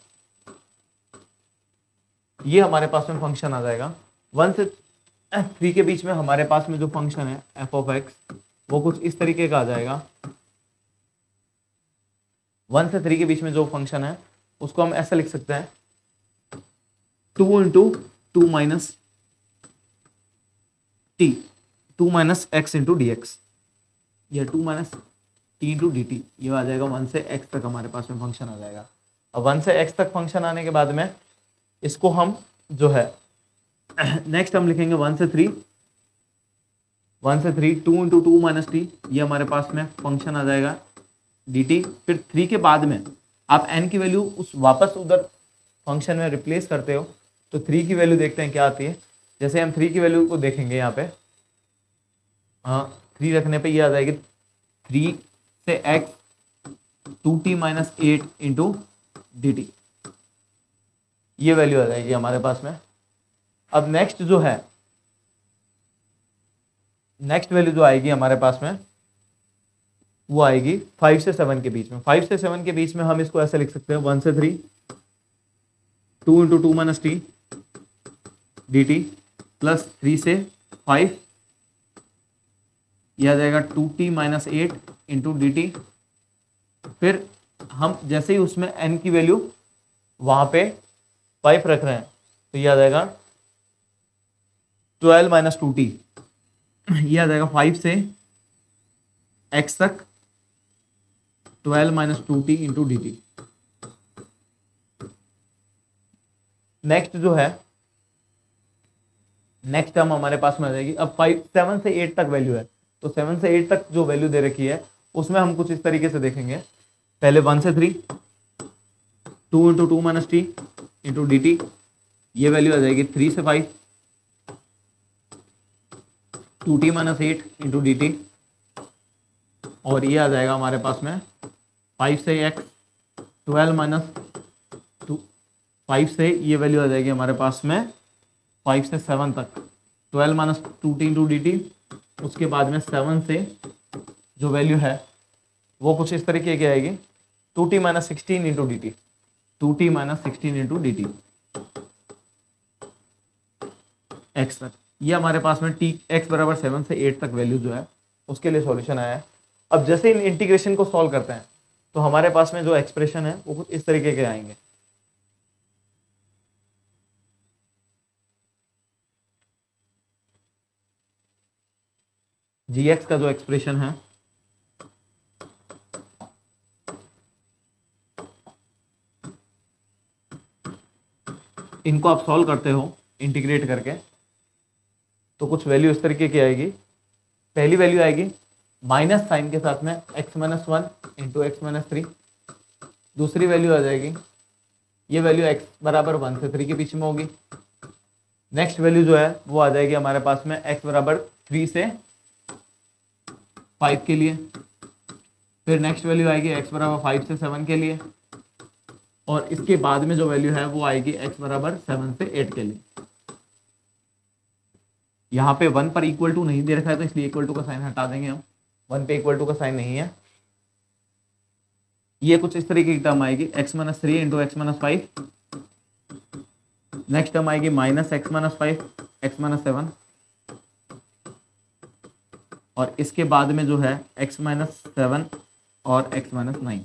ये हमारे पास में फंक्शन आ जाएगा। 1 से 3 के बीच में हमारे पास में जो फंक्शन है f ऑफ x वो कुछ इस तरीके का आ जाएगा। 1 से 3 के बीच में जो फंक्शन है उसको हम ऐसा लिख सकते हैं 2 into 2 minus T, 2 minus x into D x, या 2 minus T into D T, ये आ जाएगा 1 से x तक हमारे पास में फंक्शन आ जाएगा। अब 1 से x तक फंक्शन आने के बाद में इसको हम जो है नेक्स्ट हम लिखेंगे 1 से 3, 2 इंटू 2 माइनस टी, ये हमारे पास में फंक्शन आ जाएगा dt। फिर 3 के बाद में आप n की वैल्यू उस वापस उधर फंक्शन में रिप्लेस करते हो, तो 3 की वैल्यू देखते हैं क्या आती है। जैसे हम 3 की वैल्यू को देखेंगे यहाँ पे, हाँ 3 रखने पे ये आ जाएगी 3 से x 2t minus 8 into D T, ये वैल्यू आ जाएगी हमारे पास में। अब नेक्स्ट जो है, नेक्स्ट वैल्यू जो आएगी हमारे पास में वो आएगी 5 से 7 के बीच में। 5 से 7 के बीच में हम इसको ऐसे लिख सकते हैं 1 से 3, 2 into 2 minus T D T, plus 3 से 5, यह आ जाएगा 2t minus 8 into D T. फिर हम जैसे ही उसमें n की वैल्यू वहां पे 5 रख रहे हैं, तो यह आ जाएगा 12 माइनस 2t, यह आ जाएगा 5 से x तक 12 minus 2t into D T. Next जो है, नेक्स्ट टर्म हमारे पास में आ जाएगी। अब 7 से 8 तक वैल्यू है, तो 7 से 8 तक जो वैल्यू दे रखी है उसमें हम कुछ इस तरीके से देखेंगे। पहले 1 से 3, 2 into 2 minus T into D T, ये वैल्यू आ जाएगी 3 से 5, 2t minus 8 into D T, और ये आ जाएगा हमारे पास में 5 से x 12 माइनस 5 से ये वैल्यू आ जाएगी हमारे पास में 5 से 7 तक 12 minus 2t into D T. उसके बाद में 7 से जो वैल्यू है वो कुछ इस तरीके की आएगी 2t minus 16 into D T, 2t minus 16 into D T x तक। ये हमारे पास में t x बराबर 7 से 8 तक वैल्यू जो है उसके लिए सॉल्यूशन आया है। अब जैसे इन इंटीग्रेशन को सॉल्व करते हैं तो हमारे पास में जो एक्सप्रेशन है वो कुछ इस तरीके के आएंगे। gx का जो एक्सप्रेशन है इनको आप सॉल्व करते हो इंटीग्रेट करके, तो कुछ वैल्यू इस तरीके की आएगी। पहली वैल्यू आएगी माइनस साइन के साथ में x minus 1 into x minus 3। दूसरी वैल्यू आ जाएगी, ये वैल्यू x बराबर 1 से 3 के बीच में होगी। नेक्स्ट वैल्यू जो है वो आ जाएगी हमारे पास में x बराबर 3 से 5 के लिए। फिर नेक्स्ट वैल्यू आएगी x बराबर 5 से 7 के लिए, और इसके बाद में जो वैल्यू है वो आएगी x बराबर 7 से 8 के लिए। यहाँ पे 1 पर इक्वल टू नहीं दे रखा है तो इसलिए इक्वल टू का साइन हटा देंगे हम, 1 पे इक्वल टू का साइन नहीं है। ये कुछ इस तरीके की टर्म आएगी x minus 3 into x minus 5। Next term आएगी minus x minus 5 x minus 7, और इसके बाद में जो है x माइनस 7 और x माइनस 9,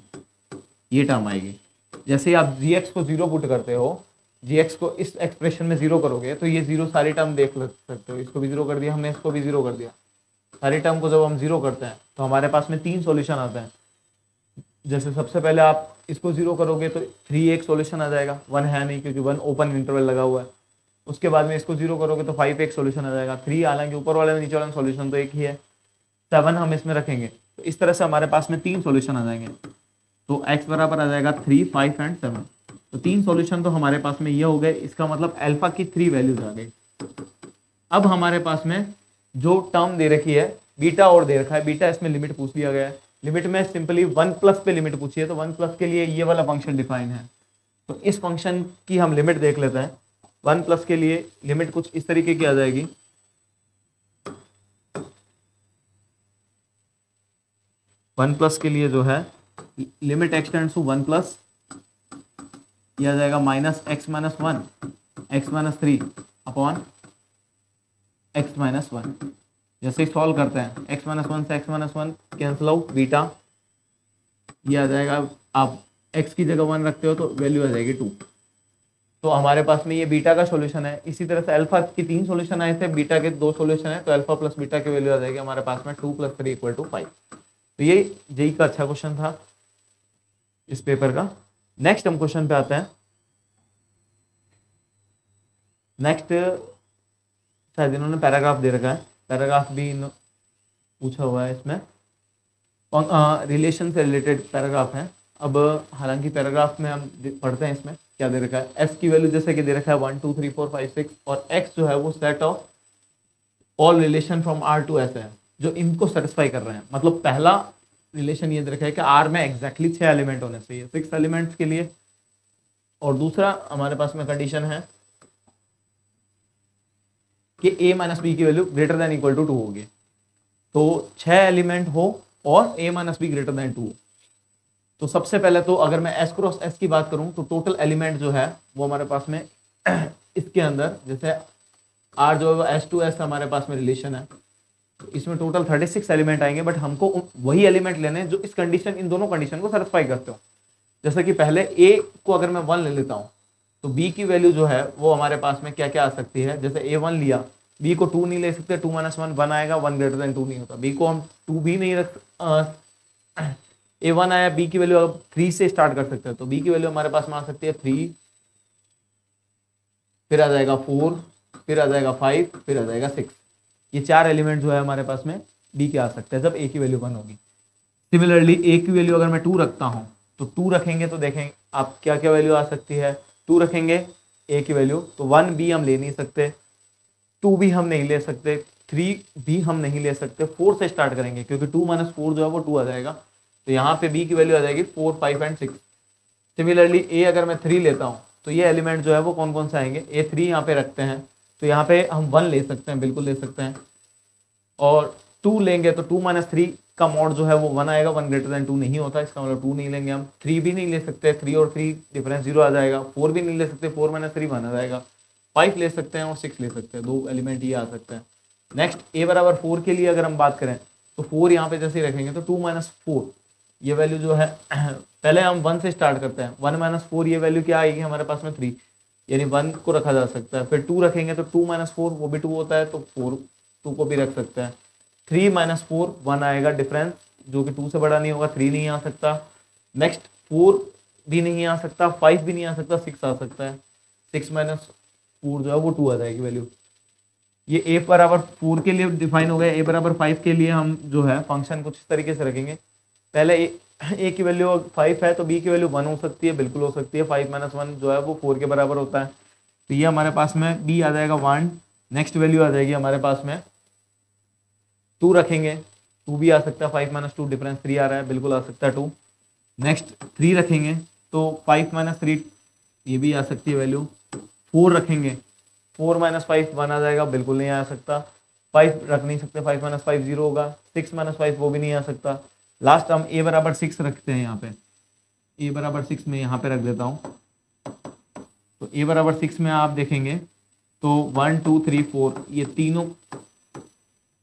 ये टर्म आएगी। जैसे ही आप gx को 0 पुट करते हो, gx को इस एक्सप्रेशन में 0 करोगे तो ये 0 सारी टर्म देख सकते हो। इसको भी 0 कर दिया हमने, इसको भी 0 कर दिया। सारी टर्म को जब हम 0 करते हैं तो हमारे पास में 3 सॉल्यूशन आते हैं। जैसे सबसे पहले आप इसको 0 करोगे तो 3 एक सॉल्यूशन आ जाएगा, 1 है नहीं क्योंकि 1 ओपन इंटरवल लगा हुआ है। उसके बाद में इसको 0 करोगे तो 5 एक सॉल्यूशन आ जाएगा। 3 हालांकि ऊपर वाले में नीचे वाले में सॉल्यूशन तो एक ही है। 7 हम इसमें रखेंगे, तो इस तरह से हमारे पास में 3 सॉल्यूशन आ जाएंगे। तो x बराबर आ जाएगा 3, 5 एंड 7। तो 3 सॉल्यूशन तो हमारे पास में ये हो गए। इसका मतलब अल्फा की 3 वैल्यूज आ गई। अब हमारे पास में जो टर्म दे रखी है बीटा और दे रखा है, बीटा इसमें लिमिट पूछ लिया गया है। लिमिट में सिंपली 1 प्लस पे लिमिट पूछी है, तो 1 प्लस के लिए ये वाला फंक्शन डिफाइन है। तो इस फंक्शन की हम लिमिट देख लेते हैं। 1 प्लस के लिए लिमिट कुछ इस तरीके की आ जाएगी। वन प्लस के लिए जो है लिमिट एक्सटेंड्स टू 1 प्लस, ये आ जाएगा minus x minus 1 x minus 3 upon x minus 1। जैसे ही सॉल्व करते हैं x माइनस 1 से x minus 1 cancel out, beta ये आ जाएगा। आप x की जगह 1 रखते हो तो वैल्यू आ जाएगी 2। तो हमारे पास में ये बीटा का सॉल्यूशन है। इसी तरह से अल्फा की 3 सॉल्यूशन आए थे, बीटा के 2 सॉल्यूशन है, तो अल्फा प्लस बीटा की वैल्यू आ जाएगी हमारे पास में 2 + 3 = 5। तो ये जेई का अच्छा क्वेश्चन था इस पेपर का। नेक्स्ट हम क्वेश्चन पे आते हैं। नेक्स्ट शायद इन्होंने पैराग्राफ दे रखा है, पैराग्राफ भी पूछा हुआ है इसमें, रिलेशन से रिलेटेड पैराग्राफ है। अब हालांकि पैराग्राफ में हम पढ़ते हैं इसमें क्या दे रखा है। एस की वैल्यू जैसे कि दे रखा है 1 2 3 4 5 6 और एक्स जो है वो set of all relation from R to S है, जो इनको सेटिस्फाई कर रहे हैं। मतलब पहला रिलेशन ये दे रखा है कि आर में एग्जैक्टली 6 एलिमेंट होने चाहिए 6 एलिमेंट्स के लिए, और दूसरा हमारे पास में कंडीशन है कि a माइनस बी की value greater than equal to 2 होगी। तो 6 एलिमेंट हो और a minus B greater than 2। तो सबसे पहले तो अगर मैं s क्रॉस s की बात करूं तो टोटल एलिमेंट जो है वो हमारे पास में इसके अंदर जैसे r जो है s टू s हमारे पास में रिलेशन है, तो इसमें टोटल 36 एलिमेंट आएंगे, बट हमको वही एलिमेंट लेने जो इस कंडीशन, इन दोनों कंडीशन को सेटिस्फाई करते हो। जैसे कि पहले a को अगर मैं 1 ले लेता हूं तो b की वैल्यू जो है वो हमारे पास में क्या क्या आ सकती है। जैसे a1 लिया, b को 2 नहीं ले सकते, 2 - 1 1 आएगा, 1 ग्रेटर देन 2 नहीं होता। b को हम 2 भी नहीं रख a1 आया, b की वैल्यू अब 3 से स्टार्ट कर सकते हैं, तो b की वैल्यू हमारे पास में आ सकती है 3, फिर आ जाएगा 4, फिर आ जाएगा 5, फिर आ जाएगा 6। ये 4 एलिमेंट जो है हमारे पास में b के आ सकते हैं जब a की वैल्यू 1 होगी। सिमिलरली a की वैल्यू अगर मैं 2 रखता हूं तो 2 रखेंगे तो देखें आप क्या क्या वैल्यू आ सकती है। 2 रखेंगे a की वैल्यू, तो 1 भी हम ले नहीं सकते, 2 भी हम नहीं ले सकते, 3 भी हम नहीं ले सकते, 4 से स्टार्ट करेंगे क्योंकि 2 - 4 जो है वो 2 आ जाएगा। तो यहाँ पे b की वैल्यू आ जाएगी 4 5 एंड 6। सिमिलरली a अगर मैं 3 लेता हूँ तो ये एलिमेंट जो है वो कौन कौन से आएंगे, a3 यहाँ पे रखते हैं तो यहाँ पे हम 1 ले सकते हैं, बिल्कुल ले सकते हैं, और 2 लेंगे तो 2 - 3 का मॉड जो है वो 1 आएगा, 1 ग्रेटर देन 2 नहीं होता, इसका मतलब 2 नहीं लेंगे हम। 3 भी नहीं ले सकते, 3 और 3 डिफरेंस 0 आ जाएगा। 4 भी नहीं ले सकते, 4 - 3 1 आ जाएगा। 5 ले सकते हैं और 6 ले सकते हैं, 2 एलिमेंट ये आ सकते हैं। नेक्स्ट a बराबर 4 के लिए अगर हम बात करें तो 4 यहाँ पे जैसे ही रखेंगे तो 2 - 4 ये वैल्यू जो है पहले हम 1 से स्टार्ट करते हैं, 1 - 4 ये वैल्यू क्या आएगी हमारे पास में 3, यानी 1 को रखा जा सकता है। फिर 2 रखेंगे तो 2 - 4 वो भी 2 होता है, तो 4 2 को भी रख सकते हैं। 3 - 4 1 आएगा डिफरेंस, जो कि 2 से बड़ा नहीं होगा, 3 नहीं आ सकता। नेक्स्ट 4 भी नहीं आ सकता, 5 भी नहीं आ सकता, 6 आ सकता है। 6 - 4 जो है वो 2 आ जाएगी वैल्यू। ये a बराबर 4 के लिए डिफाइन हो गया। a बराबर 5 के लिए हम जो है फंक्शन कुछ इस तरीके से रखेंगे। पहले a की वैल्यू 5 है तो b की वैल्यू 1 हो सकती है, बिल्कुल हो सकती है। 5 - 1 जो है वो 4 के बराबर होता है, तो ये हमारे पास में b आ जाएगा 1। नेक्स्ट वैल्यू आ जाएगी हमारे पास में 2 रखेंगे, 2 भी आ सकता है, 5 - 2 डिफरेंस 3 आ रहा है, बिल्कुल आ सकता है 2। नेक्स्ट 3 रखेंगे तो 5 - 3 ये भी आ सकती है वैल्यू। 4 रखेंगे, 4 - 5 1 आ जाएगा, बिल्कुल नहीं आ सकता। 5 रख नहीं सकते, 5 - 5 0 होगा। 6 - 5 वो भी नहीं आ सकता। लास्ट हम a बराबर 6 रखते हैं, यहाँ पे a बराबर 6 में यहाँ पे रख देता हूँ। तो a बराबर 6 में आप देखेंगे तो 1 2 3 4 ये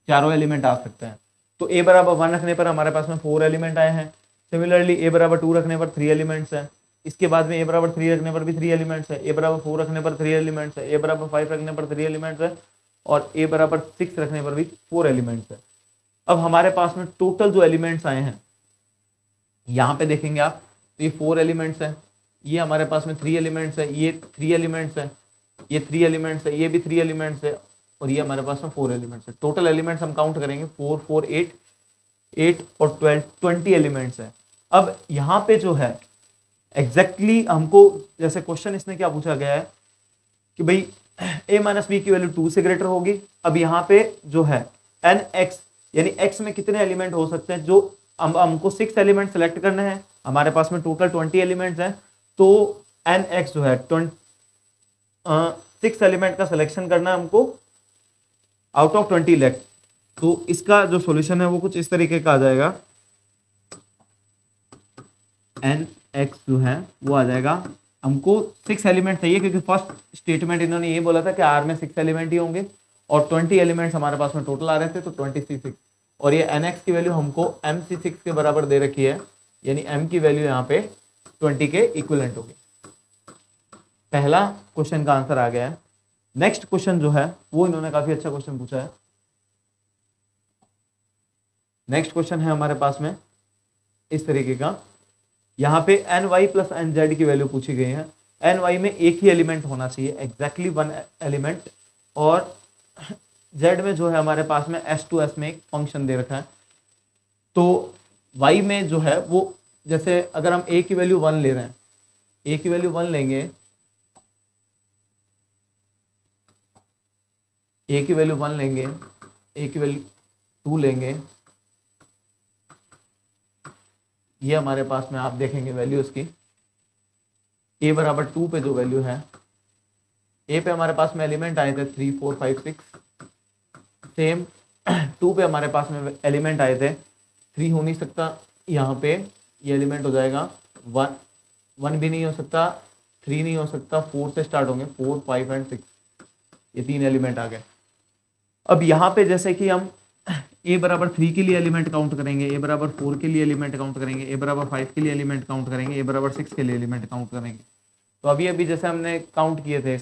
चारों एलिमेंट आ सकते हैं। तो a बराबर 1 रखने पर हमारे पास में 4 एलिमेंट आए हैं। सिमिलरली a बराबर 2 रखने पर 3 एलिमेंट्स हैं। इसके बाद में a बराबर 3 रखने पर भी 3 एलिमेंट्स है, a बराबर 4 रखने पर 3 एलिमेंट्स है, a बराबर 5 रखने पर 3 एलिमेंट्स है, और a बराबर 6 रखने पर भी 4 एलिमेंट्स है। अब हमारे पास में टोटल जो एलिमेंट्स आए हैं यहाँ पे देखेंगे आप, तो ये 4 एलिमेंट्स है, ये हमारे पास में 3 एलिमेंट्स है, ये 3 एलिमेंट्स है, ये 3 एलिमेंट्स है, ये भी 3 एलिमेंट्स है, और ये हमारे पास में 4 एलिमेंट्स है। टोटल एलिमेंट्स हम काउंट करेंगे 4 4 8 8 और 12 20 एलिमेंट्स है। अब यहाँ पे जो है एग्जैक्टली हमको जैसे क्वेश्चन इसने क्या पूछा गया है कि भाई a - b की वैल्यू 2 से ग्रेटर होगी। अब यहाँ पे जो है nx यानी x में कितने एलिमेंट हो सकते हैं, जो हमको 6 एलिमेंट सेलेक्ट करने हैं, हमारे पास में टोटल 20 एलिमेंट्स हैं, तो nx जो है 6 एलिमेंट का सिलेक्शन करना है हमको आउट ऑफ 20 लेफ्ट। तो इसका जो सॉल्यूशन है वो कुछ इस तरीके का आ जाएगा, nx जो है वो आ जाएगा, हमको 6 एलिमेंट चाहिए क्योंकि फर्स्ट स्टेटमेंट इन्होंने ये बोला था कि r में 6 एलिमेंट ही होंगे, और 20 एलिमेंट्स हमारे पास में टोटल आ रहे थे, तो 26, और ये nx की वैल्यू हमको mc6 के बराबर दे रखी है, यानी m की वैल्यू यहाँ पे 20 के इक्विवेलेंट होगी। पहला क्वेश्चन का आंसर आ गया है। नेक्स्ट क्वेश्चन जो है वो इन्होंने काफी अच्छा क्वेश्चन पूछा है। नेक्स्ट क्वेश्चन है हमारे पास में इस तरीके का, यहाँ पे n y plus n z की वैल्यू पूछी गई है। एन वाई में एक ही एलिमेंट होना चाहिए, एग्जैक्टली वन एलिमेंट, और जेड में जो है हमारे पास में एस टू एस में एक फंक्शन दे रखा है। तो वाई में जो है वो, जैसे अगर हम ए की वैल्यू 1 ले रहे हैं, ए की वैल्यू 1 लेंगे, ए की वैल्यू 1 लेंगे, ए की वैल्यू 2 लेंगे, ये हमारे पास में आप देखेंगे वैल्यू इसकी, ए बराबर 2 पे जो वैल्यू है, ए पे हमारे पास में एलिमेंट आए थे 3 4 5 6, सेम 2 पे हमारे पास में एलिमेंट आए थे 3 हो नहीं सकता, यहाँ पे ये एलिमेंट हो जाएगा 1 भी नहीं हो सकता, 3 नहीं हो सकता, 4 से स्टार्ट होंगे, 4 5 एंड 6, ये 3 एलिमेंट आ गए। अब यहाँ पे जैसे कि हम ए बराबर 3 के लिए एलिमेंट काउंट करेंगे, ए बराबर 4 के लिए एलिमेंट काउंट करेंगे, ए बराबर 5 के लिए एलिमेंट काउंट करेंगे, ए बराबर 6 के लिए एलिमेंट काउंट करेंगे। तो अभी अभी जैसे हमने काउंट किए थे,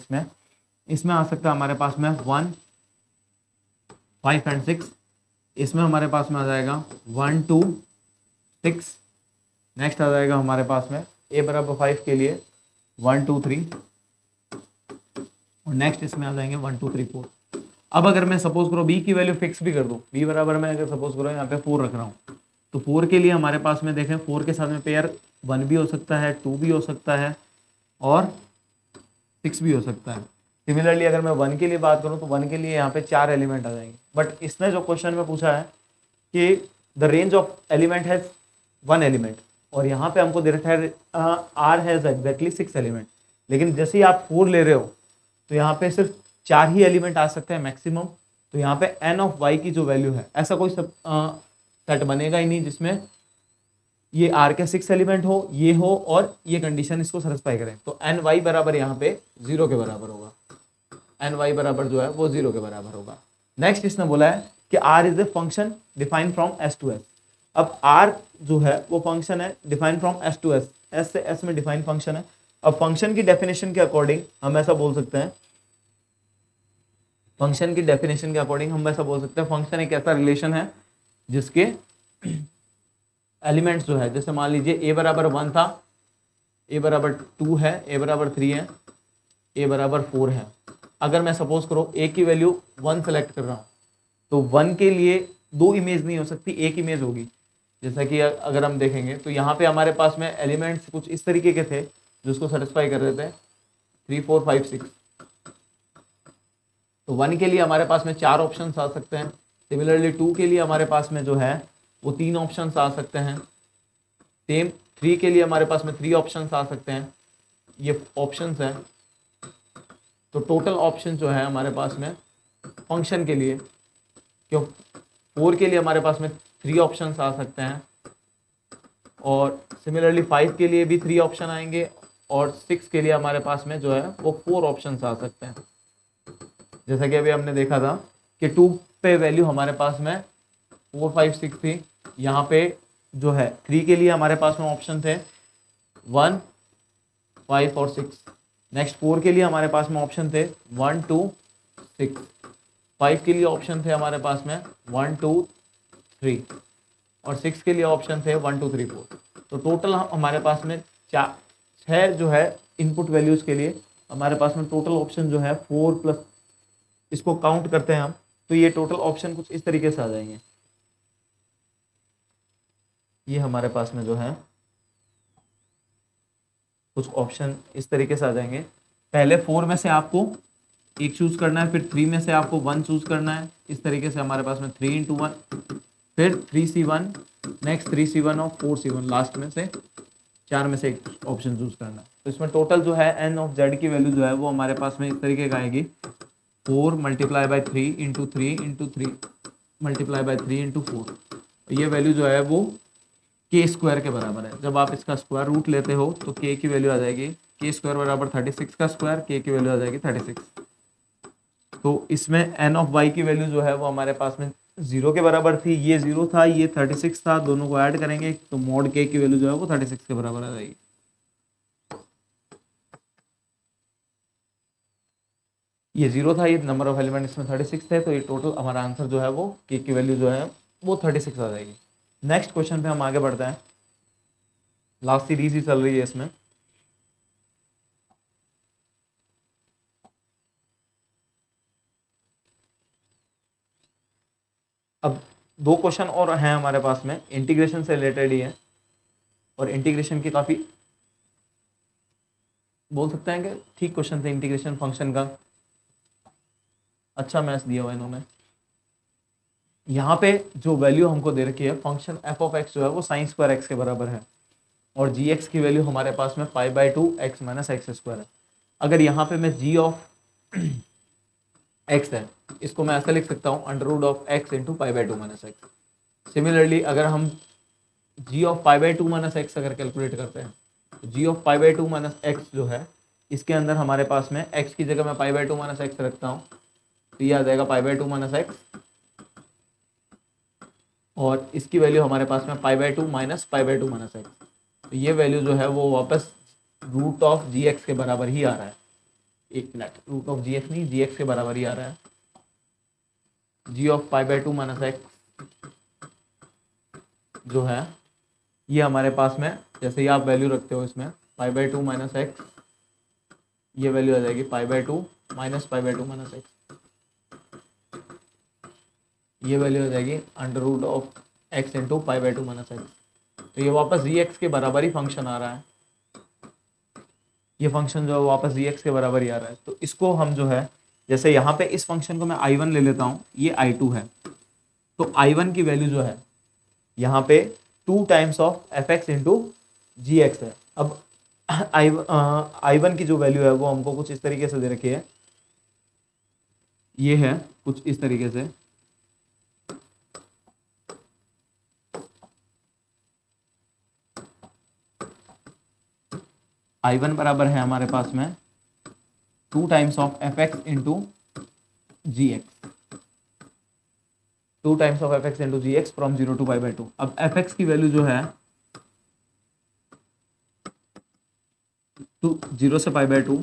इसमें आ सकता है हमारे पास में 1 5 एंड 6, इसमें हमारे पास में आ जाएगा 1 2 6, नेक्स्ट आ जाएगा हमारे पास में ए बराबर 5 के लिए 1 2 3, और नेक्स्ट इसमें आ जाएंगे 1 2 3 4। अब अगर मैं सपोज करो बी की वैल्यू फिक्स भी कर दूं, बी बराबर मैं अगर सपोज करो यहाँ पे 4 रख रहा हूँ, तो 4 के लिए हमारे पास में देखें 4 के साथ में पेयर 1 भी हो सकता है, 2 भी हो सकता है, और 6 भी हो सकता है। सिमिलरली अगर मैं 1 के लिए बात करूँ तो 1 के लिए यहाँ पे 4 एलिमेंट आ जाएंगे। बट इसने जो क्वेश्चन में पूछा है कि the range of element has 1 element, और यहाँ पे हमको दे रखा है आर हैज एग्जैक्टली 6 एलिमेंट, लेकिन जैसे ही आप 4 ले रहे हो तो यहाँ पे सिर्फ 4 ही एलिमेंट आ सकते हैं मैक्सिमम। तो यहाँ पे एन ऑफ वाई की जो वैल्यू है, ऐसा कोई सेट बनेगा ही नहीं जिसमें ये आर के 6 एलिमेंट हो, ये हो और ये कंडीशन इसको सेटिस्फाई करें। तो एन वाई बराबर यहाँ पे 0 के बराबर होगा, एन वाई बराबर जो है वो 0 के बराबर होगा। नेक्स्ट इसने बोला है कि R is a function defined from S to S. अब आर जो है वो फंक्शन है defined from S to S, S से एस में डिफाइन फंक्शन है। अब फंक्शन की डेफिनेशन के अकॉर्डिंग हम ऐसा बोल सकते हैं, फंक्शन की डेफिनेशन के अकॉर्डिंग हम ऐसा बोल सकते हैं, फंक्शन एक ऐसा रिलेशन है जिसके एलिमेंट्स जो है, जैसे मान लीजिए ए बराबर 1 था, ए बराबर 2 है, ए बराबर 3 है, ए बराबर 4 है। अगर मैं सपोज करो ए की वैल्यू 1 सेलेक्ट कर रहा हूँ, तो 1 के लिए 2 इमेज नहीं हो सकती, एक इमेज होगी। जैसा कि अगर हम देखेंगे तो यहाँ पे हमारे पास में एलिमेंट्स कुछ इस तरीके के थे जो उसको सेटिस्फाई कर रहे थे 3 4 5 6। तो 1 के लिए हमारे पास में 4 ऑप्शंस आ सकते हैं। सिमिलरली 2 के लिए हमारे पास में जो है वो 3 ऑप्शंस आ सकते हैं। सेम 3 के लिए हमारे पास में 3 ऑप्शंस आ सकते हैं। ये ऑप्शंस हैं। तो टोटल ऑप्शन जो है हमारे पास में फंक्शन के लिए, क्यों 4 के लिए हमारे पास में 3 ऑप्शंस आ सकते हैं, और सिमिलरली 5 के लिए भी 3 ऑप्शन आएंगे, और 6 के लिए हमारे पास में जो है वो 4 ऑप्शंस आ सकते हैं। जैसा कि अभी हमने देखा था कि 2 पे वैल्यू हमारे पास में 4 5 6 थी, यहाँ पे जो है 3 के लिए हमारे पास में ऑप्शन थे 1 5 और 6। नेक्स्ट 4 के लिए हमारे पास में ऑप्शन थे 1 2 6। 5 के लिए ऑप्शन थे हमारे पास में 1 2 3, और 6 के लिए ऑप्शन थे 1 2 3 4। तो टोटल हमारे पास में 6 जो है इनपुट वैल्यूज के लिए हमारे पास में टोटल ऑप्शन जो है 4 प्लस, इसको काउंट करते हैं हम, तो ये टोटल ऑप्शन कुछ इस तरीके से आ जाएंगे। ये हमारे पास में जो है कुछ ऑप्शन इस तरीके से आ जाएंगे। पहले 4 में से आपको एक चूज करना है, फिर 3 में से आपको 1 चूज करना है। इस तरीके से हमारे पास में 3 × 1, फिर 3C1, नेक्स्ट 3C1 और 4C1, लास्ट में से 4 में से एक ऑप्शन चूज करना है। तो इसमें टोटल जो है एन ऑफ जेड की वैल्यू जो है वो हमारे पास में इस तरीके का आएगी 4 × 3 × 3 × 3 × 3 × 4। ये वैल्यू जो है वो k² के बराबर है। जब आप इसका स्क्वायर रूट लेते हो तो k की वैल्यू आ जाएगी k² बराबर 36 का स्क्वायर, k की वैल्यू आ जाएगी 36। तो इसमें n ऑफ y की वैल्यू जो है वो हमारे पास में 0 के बराबर थी, ये 0 था, ये 36 था, दोनों को ऐड करेंगे तो मॉड k की वैल्यू जो है वो 36 के बराबर आ जाएगी। ये 0 था, ये नंबर ऑफ एलिमेंट इसमें 36 थे, तो ये टोटल हमारा आंसर जो है वो k की वैल्यू जो है वो 36 आ जाएगी। नेक्स्ट क्वेश्चन पे हम आगे बढ़ते हैं, लास्ट सीरीज ही चल रही है इसमें। अब 2 क्वेश्चन और हैं हमारे पास में, इंटीग्रेशन से रिलेटेड ही है, और इंटीग्रेशन की काफ़ी बोल सकते हैं कि ठीक क्वेश्चन थे। इंटीग्रेशन फंक्शन का अच्छा मैथ्स दिया हुआ इन्होंने। यहाँ पे जो वैल्यू हमको दे रखी है, फंक्शन एफ ऑफ एक्स जो है वो साइन स्क्वायर एक्स के बराबर है, और जी एक्स की वैल्यू हमारे पास में पाई by 2 x minus x square है। अगर यहाँ पे मैं जी ऑफ एक्स है, इसको मैं ऐसा लिख सकता हूँ under root of x into pi by 2 minus x. Similarly अगर हम g of pi by 2 minus x अगर कैलकुलेट करते हैं, तो g of pi by 2 minus x जो है, इसके अंदर हमारे पास में एक्स की जगह मैं पाई बाई 2 माइनस एक्स रखता हूँ, तो ये आ जाएगा पाई बाई 2 माइनस एक्स, और इसकी वैल्यू हमारे पास में पाई by 2 minus pi by 2 minus X. तो ये वैल्यू जो है वो वापस रूट ऑफ जी एक्स के बराबर ही आ रहा है। एक minute, root of g x नहीं, जी एक्स के बराबर ही आ रहा है। G of pi by 2 minus x जो है ये हमारे पास में, जैसे ही आप वैल्यू रखते हो इसमें पाई बाई 2 माइनस एक्स, ये वैल्यू आ जाएगी pi by 2 minus pi by 2 minus X, ये वैल्यू आ जाएगी under root of x into pi by 2 minus X. तो ये वापस जी एक्स के बराबर ही फंक्शन आ रहा है, ये फंक्शन जो है वापस जी एक्स के बराबर ही आ रहा है। तो इसको हम जो है, जैसे यहाँ पे इस फंक्शन को मैं I1 ले लेता हूँ, ये I2 है, तो I1 की वैल्यू जो है यहाँ पे 2 times of F X into ji X है। अब I1 की जो वैल्यू है वो हमको कुछ इस तरीके से दे रखी है, ये है कुछ इस तरीके से, I1 बराबर है हमारे पास में 2 times of F X into ji X, 2 times of F X into ji X from 0 to pi by 2। अब एफ एक्स की वैल्यू जो है 0 से पाई बाई 2,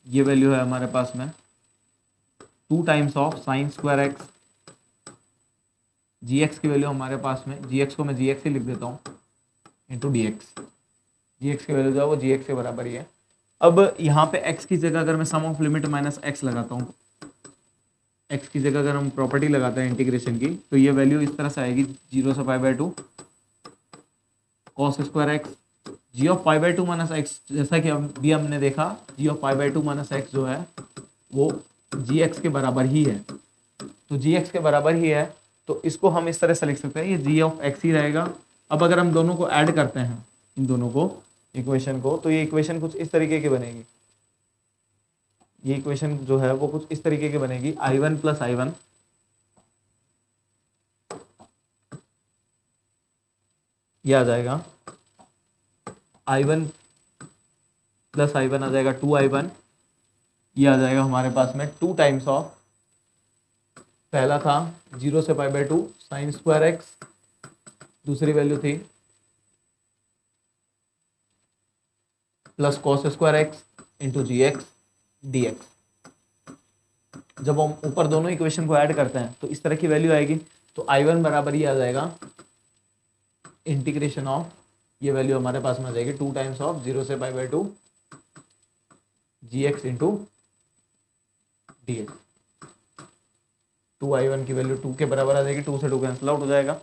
ये वैल्यू है हमारे पास में 2 times of sine square x, G X की वैल्यू हमारे पास में, जी एक्स को मैं जी एक्स ही लिख देता हूँ, into D x, G X की वैल्यू जो है वो जी एक्स के बराबर ही है। अब यहाँ पे x की जगह अगर मैं सम ऑफ लिमिट माइनस एक्स लगाता हूँ, x की जगह अगर हम प्रॉपर्टी लगाते हैं इंटीग्रेशन की, तो ये वैल्यू इस तरह से आएगी 0 से pi by 2 cos square x, g of pi by 2 minus x, जैसा कि अभी हमने देखा g of pi by 2 minus x जो है वो जी एक्स के बराबर ही है, तो जी एक्स के बराबर ही है, तो इसको हम इस तरह से लिख सकते हैं, ये जी ऑफ एक्स ही रहेगा। अब अगर हम दोनों को ऐड करते हैं, इन दोनों को इक्वेशन को, तो ये इक्वेशन कुछ इस तरीके की बनेगी, ये इक्वेशन जो है वो कुछ इस तरीके की बनेगी, I1 प्लस I1 ये आ जाएगा, I1 प्लस I1 आ जाएगा 2I1, ये आ जाएगा हमारे पास में 2 टाइम्स ऑफ, पहला था 0 से pi by 2 sine square x, दूसरी वैल्यू थी plus cos square x into जी एक्स डी एक्स। जब हम ऊपर दोनों इक्वेशन को ऐड करते हैं तो इस तरह की वैल्यू आएगी, तो I1 बराबर ही आ जाएगा इंटीग्रेशन ऑफ, ये वैल्यू हमारे पास में आ जाएगी 2 टाइम्स ऑफ 0 से pi by 2 ji x into D X. 2I1 की वैल्यू 2 के बराबर आ जाएगी, 2 से 2 कैंसिल आउट हो जाएगा,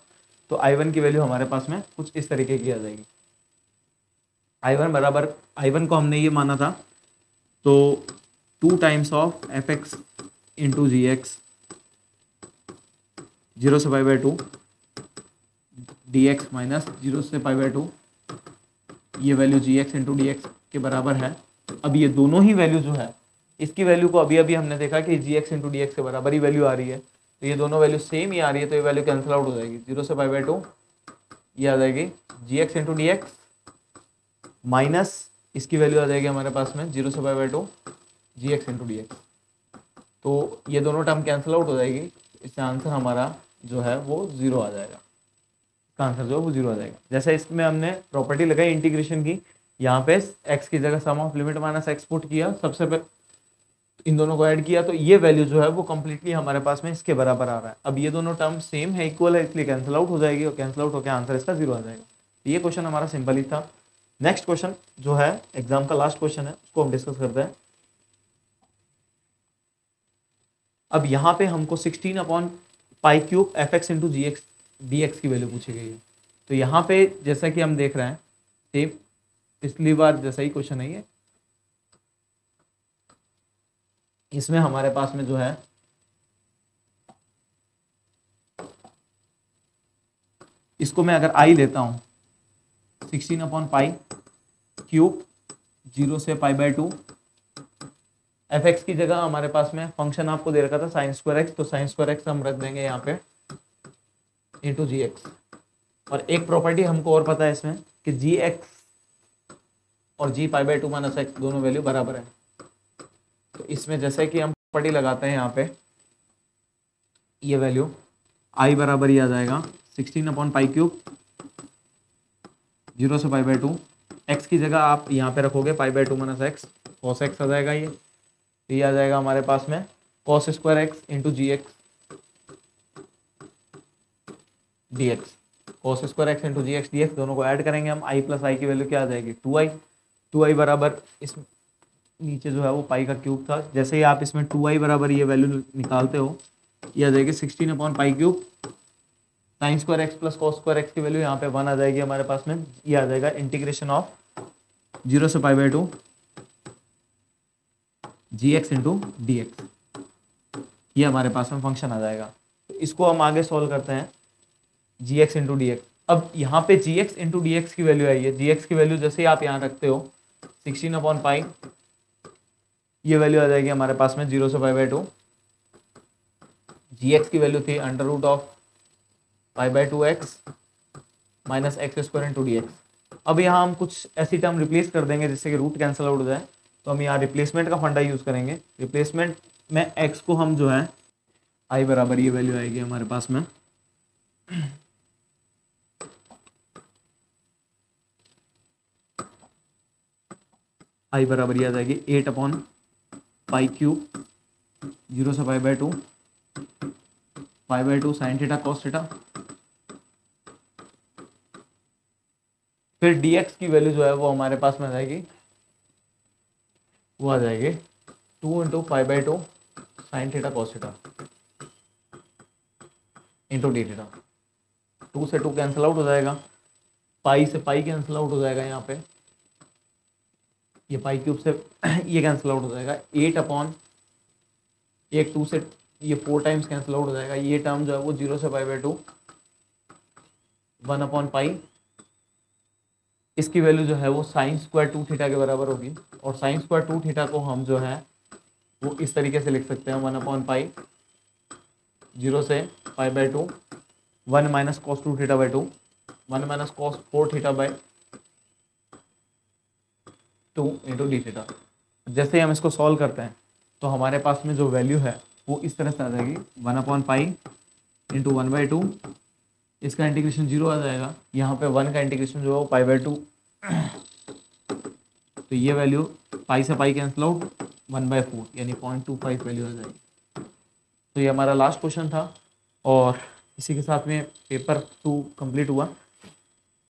तो I1 की वैल्यू हमारे पास में कुछ इस तरीके की आ जाएगी। I1 बराबर, I1 को हमने ये माना था, तो 2 times of F X into ji X 0 से pi by 2 D x minus 0 से पाई बाई 2, ये value G x into D X के बराबर है। अब ये दोनों ही वैल्यू जो है, इसकी वैल्यू को अभी अभी हमने देखा कि जी एक्स इंटू डी एक्स के बराबर ही वैल्यू आ रही है, तो ये दोनों वैल्यू सेम ही आ रही है, तो ये वैल्यू कैंसिल आउट हो जाएगी। 0 से पाई बाई 2 ये आ जाएगी g x into D x minus इसकी वैल्यू आ जाएगी हमारे पास में 0 से pi by 2 ji x into D x, तो ये दोनों टर्म कैंसिल आउट हो जाएगी, इससे आंसर हमारा जो है वो 0 आ जाएगा, इसका आंसर जो है वो 0 आ जाएगा। जैसे इसमें हमने प्रॉपर्टी लगाई इंटीग्रेशन की, यहाँ पे x की जगह sum of limit minus x put किया, सबसे पहले इन दोनों को ऐड किया तो ये वैल्यू जो है वो कंप्लीटली हमारे पास में इसके बराबर आ रहा है। अब ये दोनों टर्म सेम है, इक्वल है, इसलिए कैंसिल आउट हो जाएगी और कैंसिल आउट होकर आंसर इसका 0 आ जाएगा। ये क्वेश्चन हमारा सिंपल ही था। नेक्स्ट क्वेश्चन जो है एग्जाम का लास्ट क्वेश्चन है, उसको हम डिस्कस करते हैं। अब यहाँ पे हमको 16/π³ fx इंटू gx dx की वैल्यू पूछी गई है। तो यहाँ पे जैसा कि हम देख रहे हैं सेम पिछली बार जैसा ही क्वेश्चन है ये। इसमें हमारे पास में जो है इसको मैं अगर i लेता हूं 16/π³ 0 से π/2 fx की जगह हमारे पास में फंक्शन आपको दे रखा था sin²x, तो sin²x हम रख देंगे यहाँ पे इंटू gx। और एक प्रॉपर्टी हमको और पता है इसमें कि gx और g π/2 - x दोनों वैल्यू बराबर है। तो इसमें जैसे कि हम प्रॉपर्टी लगाते हैं यहाँ पे, ये वैल्यू i बराबर ही आ जाएगा 16/π³ 0 से π/2, x की जगह आप यहाँ पे रखोगे π/2 - x, cos x आ जाएगा। ये आ जाएगा हमारे पास में cos² into gx dx। cos² into gx dx दोनों को ऐड करेंगे हम, i प्लस i की वैल्यू क्या आ जाएगी 2i बराबर इस नीचे जो है वो पाई का क्यूब था। जैसे ही आप इसमें 2i बराबर ये वैल्यू निकालते हो, ये आ जाएगी 16/π³ sin² प्लस cos² की वैल्यू यहाँ पे 1 आ जाएगी हमारे पास में। ये आ जाएगा इंटीग्रेशन ऑफ 0 से π/2 gx इंटू dx। ये हमारे पास में फंक्शन आ जाएगा। तो इसको हम आगे सॉल्व करते हैं gx इंटू dx। अब यहाँ पे gx इंटू dx की वैल्यू आई है। gx की वैल्यू जैसे ही आप यहाँ रखते हो 16/π, ये वैल्यू आ जाएगी हमारे पास में 0 से π/2। gx की वैल्यू थी √of π/2x minus x² into dx। अब यहाँ हम कुछ ऐसी टर्म रिप्लेस कर देंगे जिससे कि रूट कैंसिल आउट हो जाए। तो हम यहाँ रिप्लेसमेंट का फंडा यूज करेंगे। रिप्लेसमेंट में x को हम जो है i बराबर ये वैल्यू आएगी हमारे पास में i बराबर ये आ जाएगी 8/π³ 0 से π/2 π/2 sin थीटा cos थीटा। फिर dx की वैल्यू जो है वो हमारे पास में आ जाएगी, वो आ जाएगी 2 into π/2 sin theta cos theta into d theta. 2 से 2 कैंसिल आउट हो जाएगा, पाई से पाई कैंसिल आउट हो जाएगा, यहाँ पे ये π³ से ये कैंसिल आउट हो जाएगा। 8/2 से ये 4 टाइम्स कैंसिल आउट हो जाएगा। ये टर्म जो है वो 0 से π/2 1/π, इसकी वैल्यू जो है वो sin² थीटा के बराबर होगी। और sin² थीटा को हम जो है वो इस तरीके से लिख सकते हैं 1/π 0 से π/2 1 minus cos 2 थीटा/2 1 minus cos 4 थीटा/2 into d theta. जैसे ही हम इसको सॉल्व करते हैं तो हमारे पास में जो वैल्यू है वो इस तरह से आ जाएगी 1/π इंटू 1/2। इसका इंटीग्रेशन 0 आ जाएगा। यहाँ पे 1 का इंटीग्रेशन जो है वो π/2, तो ये वैल्यू पाई से पाई कैंसिल आउट 1/4 यानी 0.25 वैल्यू आ जाएगी। तो ये हमारा लास्ट क्वेश्चन था और इसी के साथ में पेपर 2 कंप्लीट हुआ।